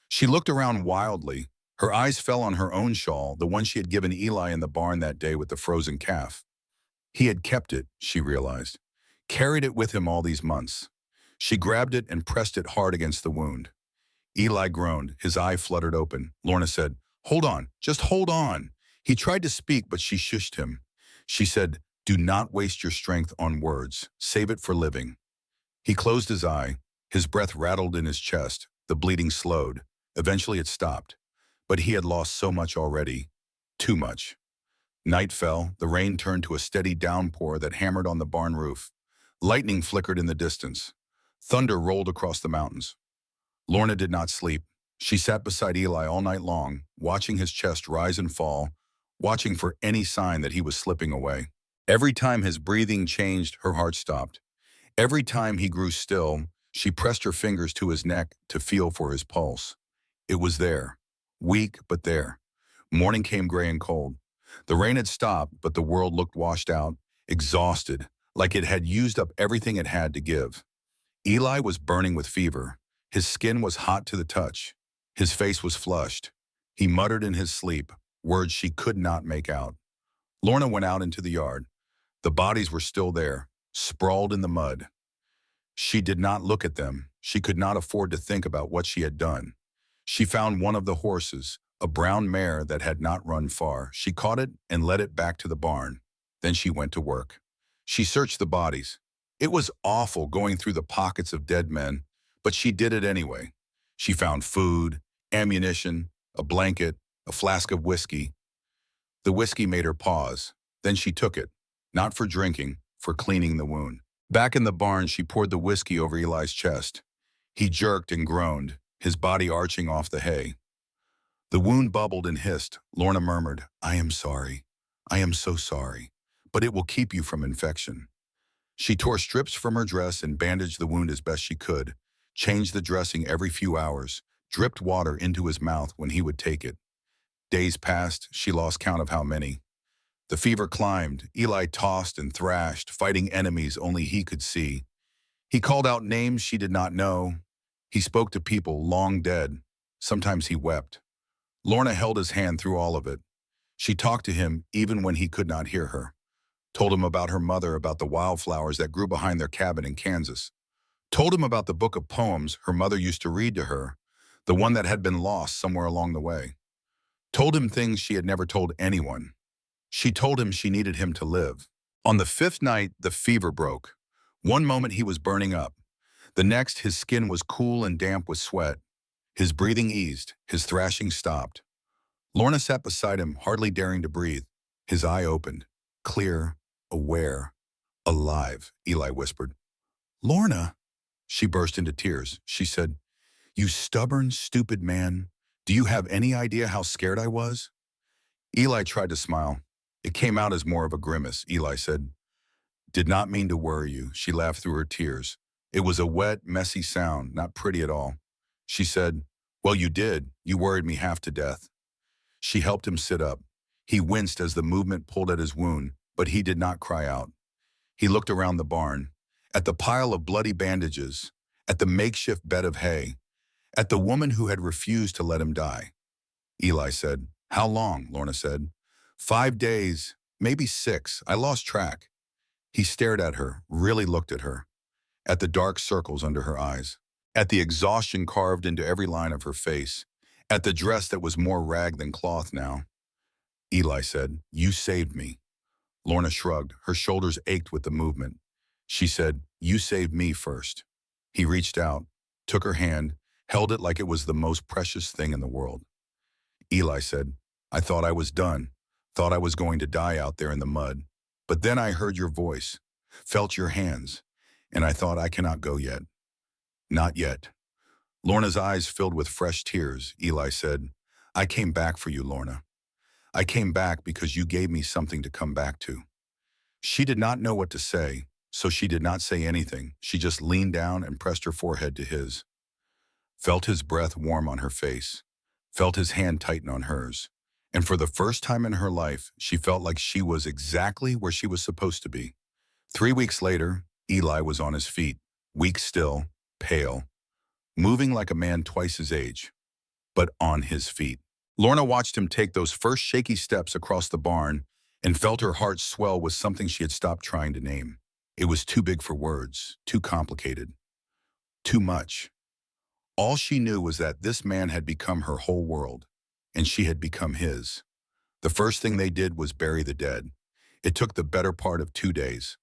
She looked around wildly. Her eyes fell on her own shawl, the one she had given Eli in the barn that day with the frozen calf. He had kept it, she realized, carried it with him all these months. She grabbed it and pressed it hard against the wound. Eli groaned, his eye fluttered open. Lorna said, "Hold on, just hold on." He tried to speak, but she shushed him. She said, "Do not waste your strength on words. Save it for living." He closed his eye. His breath rattled in his chest. The bleeding slowed. Eventually it stopped. But he had lost so much already. Too much. Night fell. The rain turned to a steady downpour that hammered on the barn roof. Lightning flickered in the distance. Thunder rolled across the mountains. Lorna did not sleep. She sat beside Eli all night long, watching his chest rise and fall, watching for any sign that he was slipping away. Every time his breathing changed, her heart stopped. Every time he grew still, she pressed her fingers to his neck to feel for his pulse. It was there. Weak, but there. Morning came gray and cold. The rain had stopped, but the world looked washed out, exhausted, like it had used up everything it had to give. Eli was burning with fever. His skin was hot to the touch. His face was flushed. He muttered in his sleep, words she could not make out. Lorna went out into the yard. The bodies were still there, sprawled in the mud. She did not look at them. She could not afford to think about what she had done. She found one of the horses, a brown mare that had not run far. She caught it and led it back to the barn. Then she went to work. She searched the bodies. It was awful going through the pockets of dead men, but she did it anyway. She found food, ammunition, a blanket, a flask of whiskey. The whiskey made her pause. Then she took it, not for drinking, for cleaning the wound. Back in the barn, she poured the whiskey over Eli's chest. He jerked and groaned, his body arching off the hay. The wound bubbled and hissed. Lorna murmured, "I am sorry. I am so sorry. But it will keep you from infection." She tore strips from her dress and bandaged the wound as best she could, changed the dressing every few hours, dripped water into his mouth when he would take it. Days passed, she lost count of how many. The fever climbed. Eli tossed and thrashed, fighting enemies only he could see. He called out names she did not know. He spoke to people long dead. Sometimes he wept. Lorna held his hand through all of it. She talked to him even when he could not hear her. Told him about her mother, about the wildflowers that grew behind their cabin in Kansas. Told him about the book of poems her mother used to read to her, the one that had been lost somewhere along the way. Told him things she had never told anyone. She told him she needed him to live. On the fifth night, the fever broke. One moment he was burning up. The next, his skin was cool and damp with sweat. His breathing eased. His thrashing stopped. Lorna sat beside him, hardly daring to breathe. His eye opened. Clear, aware, alive, Eli whispered. "Lorna!" She burst into tears. She said, "You stubborn, stupid man. Do you have any idea how scared I was?" Eli tried to smile. It came out as more of a grimace. Eli said, "Did not mean to worry you." She laughed through her tears. It was a wet, messy sound, not pretty at all. She said, "Well, you did. You worried me half to death." She helped him sit up. He winced as the movement pulled at his wound, but he did not cry out. He looked around the barn, at the pile of bloody bandages, at the makeshift bed of hay, at the woman who had refused to let him die. Eli said, "How long?" Lorna said. 5 days, maybe 6. I lost track." He stared at her, really looked at her, at the dark circles under her eyes, at the exhaustion carved into every line of her face, at the dress that was more rag than cloth now. Eli said, "You saved me." Lorna shrugged. Her shoulders ached with the movement. She said, "You saved me first." He reached out, took her hand, held it like it was the most precious thing in the world. Eli said, "I thought I was done, thought I was going to die out there in the mud. But then I heard your voice, felt your hands, and I thought I cannot go yet." "Not yet." Lorna's eyes filled with fresh tears. Eli said, "I came back for you, Lorna. I came back because you gave me something to come back to." She did not know what to say, so she did not say anything. She just leaned down and pressed her forehead to his, felt his breath warm on her face, felt his hand tighten on hers. And for the first time in her life, she felt like she was exactly where she was supposed to be. 3 weeks later, Eli was on his feet, weak still, pale, moving like a man twice his age, but on his feet. Lorna watched him take those first shaky steps across the barn and felt her heart swell with something she had stopped trying to name. It was too big for words, too complicated, too much. All she knew was that this man had become her whole world, and she had become his. The first thing they did was bury the dead. It took the better part of 2 days.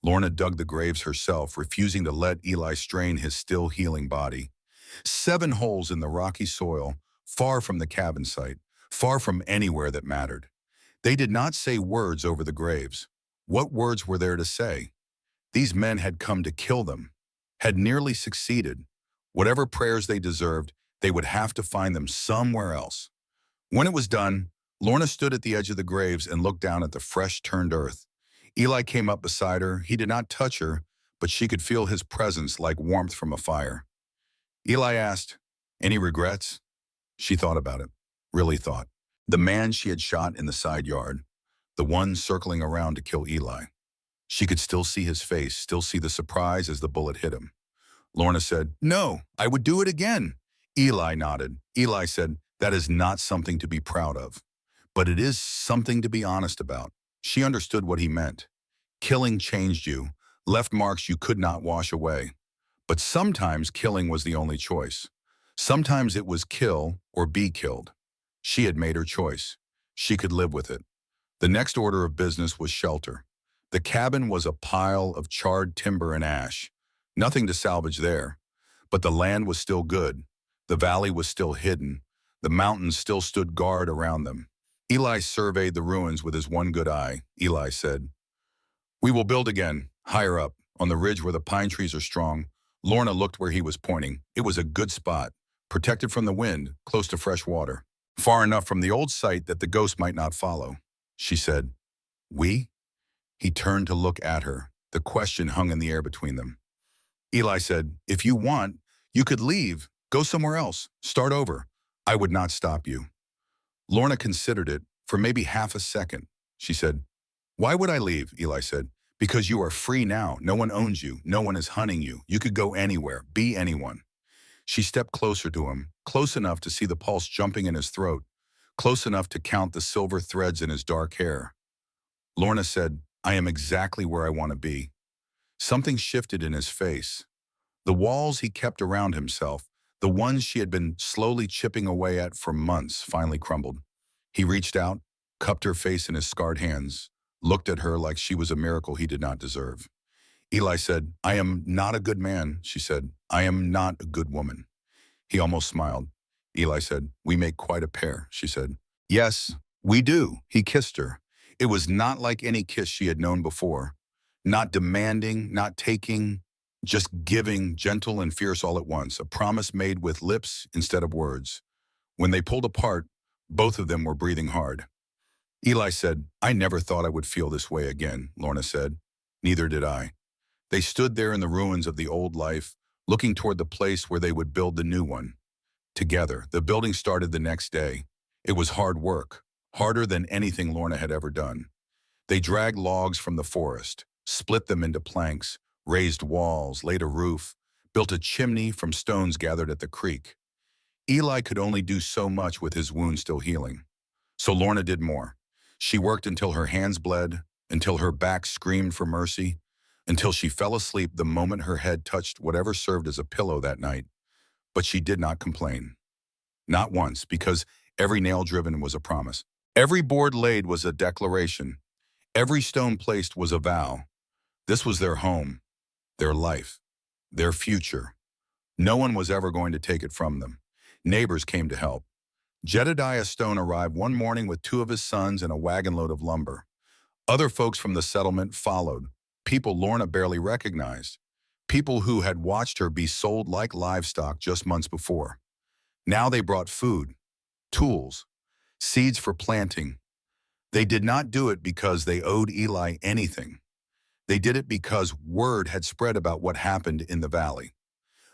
Lorna dug the graves herself, refusing to let Eli strain his still healing body. 7 holes in the rocky soil, far from the cabin site, far from anywhere that mattered. They did not say words over the graves. What words were there to say? These men had come to kill them, had nearly succeeded. Whatever prayers they deserved, they would have to find them somewhere else. When it was done, Lorna stood at the edge of the graves and looked down at the fresh-turned earth. Eli came up beside her. He did not touch her, but she could feel his presence like warmth from a fire. Eli asked, "Any regrets?" She thought about it, really thought. The man she had shot in the side yard, the one circling around to kill Eli. She could still see his face, still see the surprise as the bullet hit him. Lorna said, "No, I would do it again." Eli nodded. Eli said, "That is not something to be proud of, but it is something to be honest about." She understood what he meant. Killing changed you, left marks you could not wash away. But sometimes killing was the only choice. Sometimes it was kill or be killed. She had made her choice. She could live with it. The next order of business was shelter. The cabin was a pile of charred timber and ash. Nothing to salvage there. But the land was still good. The valley was still hidden. The mountains still stood guard around them. Eli surveyed the ruins with his one good eye. Eli said, "We will build again, higher up, on the ridge where the pine trees are strong." Lorna looked where he was pointing. It was a good spot, protected from the wind, close to fresh water. Far enough from the old site that the ghost might not follow. She said, "We?" He turned to look at her. The question hung in the air between them. Eli said, "If you want, you could leave, go somewhere else, start over. I would not stop you." Lorna considered it for maybe half a second. She said, "Why would I leave?" Eli said. "Because you are free now. No one owns you. No one is hunting you. You could go anywhere, be anyone." She stepped closer to him, close enough to see the pulse jumping in his throat, close enough to count the silver threads in his dark hair. Lorna said, "I am exactly where I want to be." Something shifted in his face. The walls he kept around himself, the ones she had been slowly chipping away at for months, finally crumbled. He reached out, cupped her face in his scarred hands, looked at her like she was a miracle he did not deserve. Eli said, "I am not a good man," she said. "I am not a good woman." He almost smiled. Eli said, "We make quite a pair," she said. "Yes, we do." He kissed her. It was not like any kiss she had known before. Not demanding, not taking, just giving, gentle and fierce all at once, a promise made with lips instead of words. When they pulled apart, both of them were breathing hard. Eli said, "I never thought I would feel this way again," Lorna said. "Neither did I." They stood there in the ruins of the old life, looking toward the place where they would build the new one. Together, the building started the next day. It was hard work, harder than anything Lorna had ever done. They dragged logs from the forest, split them into planks, raised walls, laid a roof, built a chimney from stones gathered at the creek. Eli could only do so much with his wound still healing. So Lorna did more. She worked until her hands bled, until her back screamed for mercy, until she fell asleep the moment her head touched whatever served as a pillow that night. But she did not complain. Not once, because every nail driven was a promise. Every board laid was a declaration. Every stone placed was a vow. This was their home, their life, their future. No one was ever going to take it from them. Neighbors came to help. Jedediah Stone arrived one morning with 2 of his sons and a wagon load of lumber. Other folks from the settlement followed, people Lorna barely recognized, people who had watched her be sold like livestock just months before. Now they brought food, tools, seeds for planting. They did not do it because they owed Eli anything. They did it because word had spread about what happened in the valley,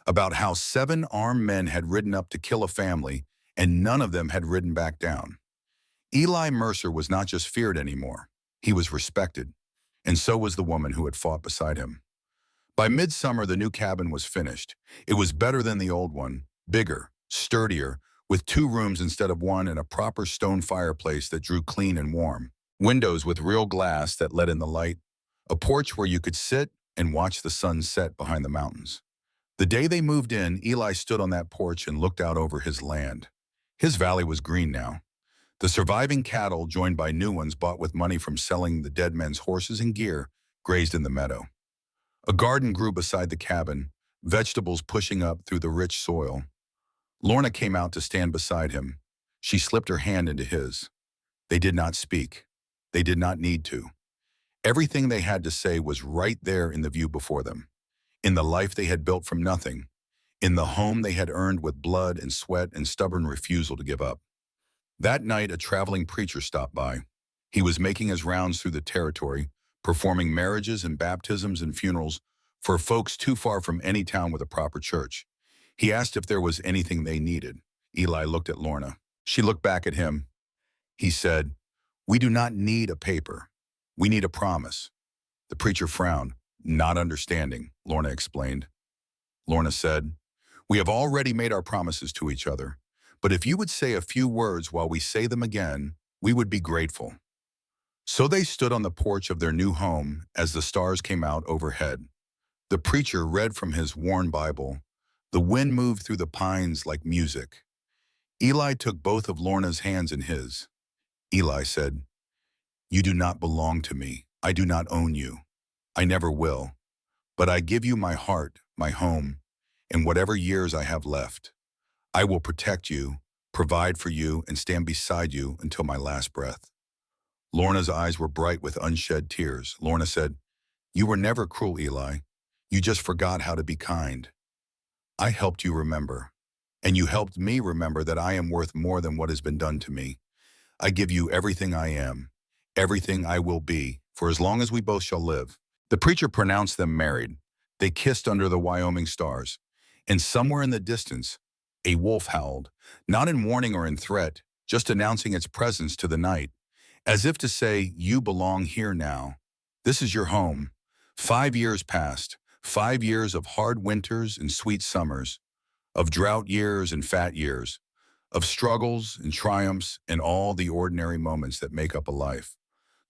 about how 7 armed men had ridden up to kill a family, and none of them had ridden back down. Eli Mercer was not just feared anymore. He was respected, and so was the woman who had fought beside him. By midsummer, the new cabin was finished. It was better than the old one, bigger, sturdier, with 2 rooms instead of one and a proper stone fireplace that drew clean and warm. Windows with real glass that let in the light. A porch where you could sit and watch the sun set behind the mountains. The day they moved in, Eli stood on that porch and looked out over his land. His valley was green now. The surviving cattle, joined by new ones bought with money from selling the dead men's horses and gear, grazed in the meadow. A garden grew beside the cabin, vegetables pushing up through the rich soil. Lorna came out to stand beside him. She slipped her hand into his. They did not speak. They did not need to. Everything they had to say was right there in the view before them, in the life they had built from nothing, in the home they had earned with blood and sweat and stubborn refusal to give up. That night, a traveling preacher stopped by. He was making his rounds through the territory, performing marriages and baptisms and funerals for folks too far from any town with a proper church. He asked if there was anything they needed. Eli looked at Lorna. She looked back at him. He said, "We do not need a paper. We need a promise." The preacher frowned, not understanding, Lorna explained. Lorna said, "We have already made our promises to each other, but if you would say a few words while we say them again, we would be grateful." So they stood on the porch of their new home as the stars came out overhead. The preacher read from his worn Bible. The wind moved through the pines like music. Eli took both of Lorna's hands in his. Eli said, "You do not belong to me. I do not own you. I never will. But I give you my heart, my home, and whatever years I have left. I will protect you, provide for you, and stand beside you until my last breath." Lorna's eyes were bright with unshed tears. Lorna said, "You were never cruel, Eli. You just forgot how to be kind. I helped you remember, and you helped me remember that I am worth more than what has been done to me. I give you everything I am, everything I will be, for as long as we both shall live." The preacher pronounced them married. They kissed under the Wyoming stars. And somewhere in the distance, a wolf howled, not in warning or in threat, just announcing its presence to the night, as if to say, "You belong here now. This is your home." 5 years passed, 5 years of hard winters and sweet summers, of drought years and fat years, of struggles and triumphs and all the ordinary moments that make up a life.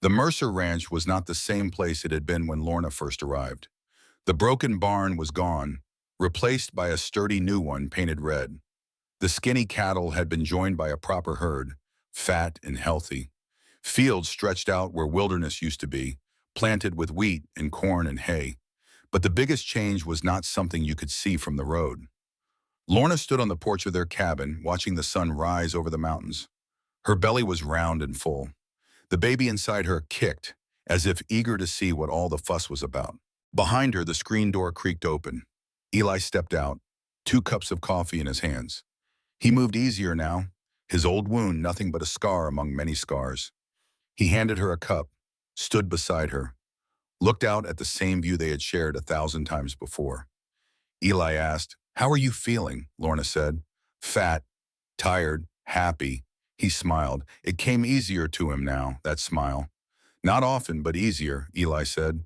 The Mercer Ranch was not the same place it had been when Lorna first arrived. The broken barn was gone, replaced by a sturdy new one painted red. The skinny cattle had been joined by a proper herd, fat and healthy. Fields stretched out where wilderness used to be, planted with wheat and corn and hay. But the biggest change was not something you could see from the road. Lorna stood on the porch of their cabin, watching the sun rise over the mountains. Her belly was round and full. The baby inside her kicked, as if eager to see what all the fuss was about. Behind her, the screen door creaked open. Eli stepped out, 2 cups of coffee in his hands. He moved easier now, his old wound nothing but a scar among many scars. He handed her a cup, stood beside her, looked out at the same view they had shared 1,000 times before. Eli asked, "How are you feeling?" Lorna said. "Fat, tired, happy." He smiled. It came easier to him now, that smile. "Not often, but easier," Eli said.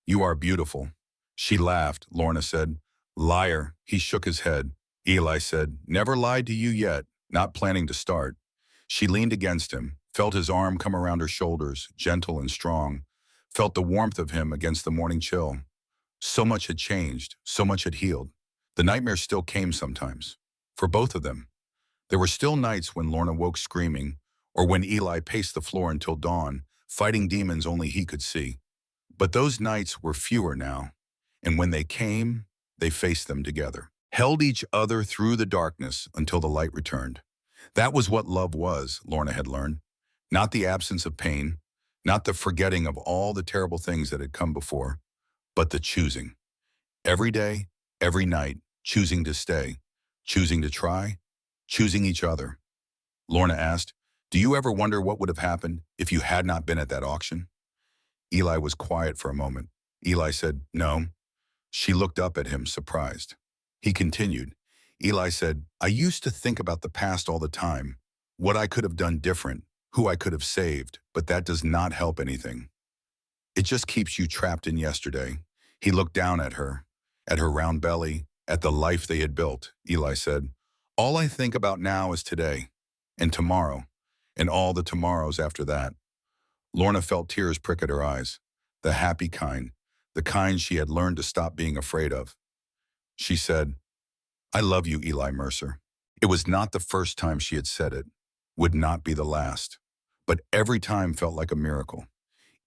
"You are beautiful." She laughed. Lorna said, "Liar." He shook his head. Eli said, "Never lied to you yet, not planning to start." She leaned against him, felt his arm come around her shoulders, gentle and strong, felt the warmth of him against the morning chill. So much had changed, so much had healed. The nightmares still came sometimes, for both of them. There were still nights when Lorna woke screaming, or when Eli paced the floor until dawn, fighting demons only he could see. But those nights were fewer now, and when they came, they faced them together, held each other through the darkness until the light returned. That was what love was, Lorna had learned. Not the absence of pain, not the forgetting of all the terrible things that had come before, but the choosing. Every day, every night, choosing to stay, choosing to try, choosing each other. Lorna asked, "Do you ever wonder what would have happened if you had not been at that auction?" Eli was quiet for a moment. Eli said, "No." She looked up at him, surprised. He continued. Eli said, "I used to think about the past all the time, what I could have done different, who I could have saved, but that does not help anything. It just keeps you trapped in yesterday." He looked down at her round belly, at the life they had built. Eli said, All I think about now is today, and tomorrow, and all the tomorrows after that. Lorna felt tears prick at her eyes, the happy kind, the kind she had learned to stop being afraid of. She said, I love you, Eli Mercer. It was not the first time she had said it, would not be the last, but every time felt like a miracle.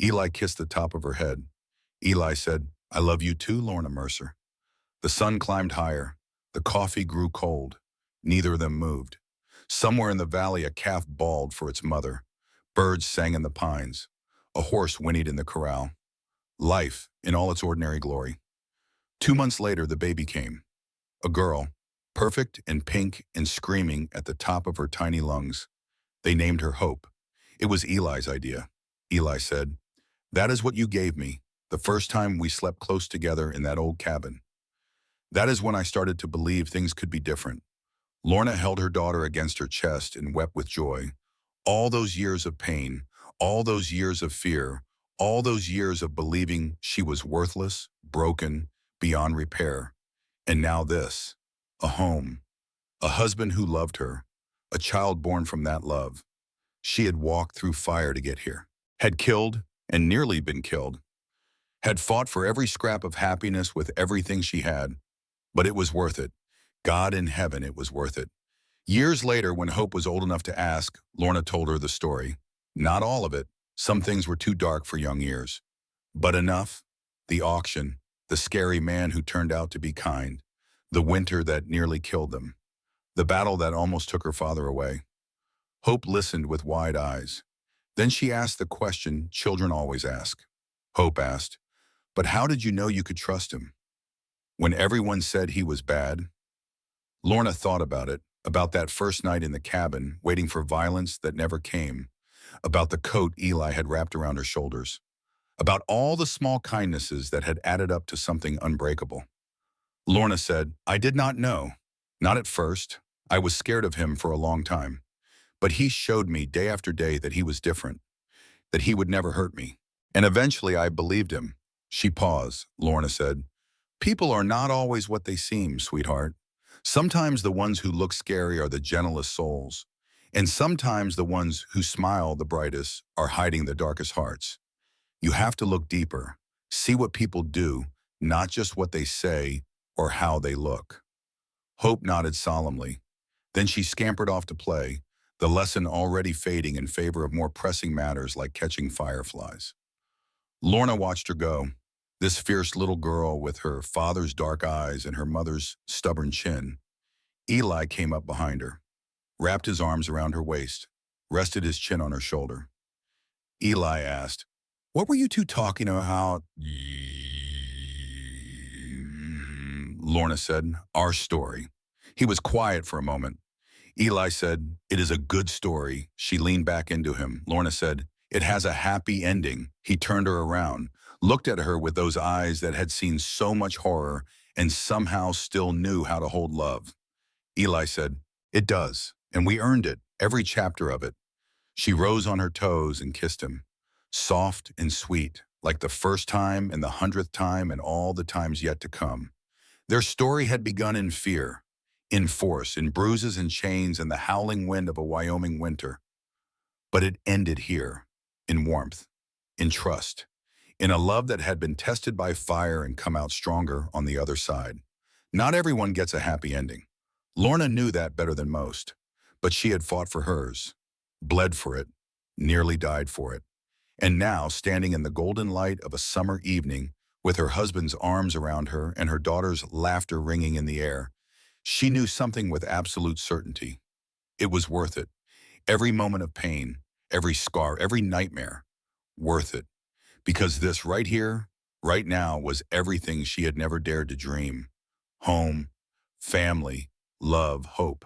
Eli kissed the top of her head. Eli said, I love you too, Lorna Mercer. The sun climbed higher. The coffee grew cold. Neither of them moved. Somewhere in the valley, a calf bawled for its mother. Birds sang in the pines. A horse whinnied in the corral. Life in all its ordinary glory. 2 months later, the baby came. A girl, perfect and pink and screaming at the top of her tiny lungs. They named her Hope. It was Eli's idea. Eli said, that is what you gave me, the first time we slept close together in that old cabin. That is when I started to believe things could be different. Lorna held her daughter against her chest and wept with joy. All those years of pain, all those years of fear, all those years of believing she was worthless, broken, beyond repair. And now this, a home, a husband who loved her, a child born from that love. She had walked through fire to get here, had killed and nearly been killed, had fought for every scrap of happiness with everything she had, but it was worth it. God in heaven, it was worth it. Years later, when Hope was old enough to ask, Lorna told her the story. Not all of it. Some things were too dark for young ears. But enough. The auction, the scary man who turned out to be kind, the winter that nearly killed them, the battle that almost took her father away. Hope listened with wide eyes. Then she asked the question children always ask. Hope asked, but how did you know you could trust him? When everyone said he was bad? Lorna thought about it, about that first night in the cabin, waiting for violence that never came, about the coat Eli had wrapped around her shoulders, about all the small kindnesses that had added up to something unbreakable. Lorna said, I did not know. Not at first. I was scared of him for a long time. But he showed me day after day that he was different, that he would never hurt me. And eventually I believed him. She paused. Lorna said, people are not always what they seem, sweetheart. Sometimes the ones who look scary are the gentlest souls. And sometimes the ones who smile the brightest are hiding the darkest hearts. You have to look deeper, see what people do, not just what they say or how they look. Hope nodded solemnly. Then she scampered off to play, the lesson already fading in favor of more pressing matters like catching fireflies. Lorna watched her go, this fierce little girl with her father's dark eyes and her mother's stubborn chin. Eli came up behind her, wrapped his arms around her waist, rested his chin on her shoulder. Eli asked, what were you two talking about? Lorna said, our story. He was quiet for a moment. Eli said, it is a good story. She leaned back into him. Lorna said, it has a happy ending. He turned her around, looked at her with those eyes that had seen so much horror and somehow still knew how to hold love. Eli said, it does, and we earned it, every chapter of it. She rose on her toes and kissed him, soft and sweet, like the first time and the 100th time and all the times yet to come. Their story had begun in fear, in force, in bruises and chains and the howling wind of a Wyoming winter. But it ended here, in warmth, in trust, in a love that had been tested by fire and come out stronger on the other side. Not everyone gets a happy ending. Lorna knew that better than most, but she had fought for hers, bled for it, nearly died for it. And now, standing in the golden light of a summer evening, with her husband's arms around her and her daughter's laughter ringing in the air, she knew something with absolute certainty. It was worth it. Every moment of pain, every scar, every nightmare, worth it. Because this right here, right now, was everything she had never dared to dream. Home, family, love, hope.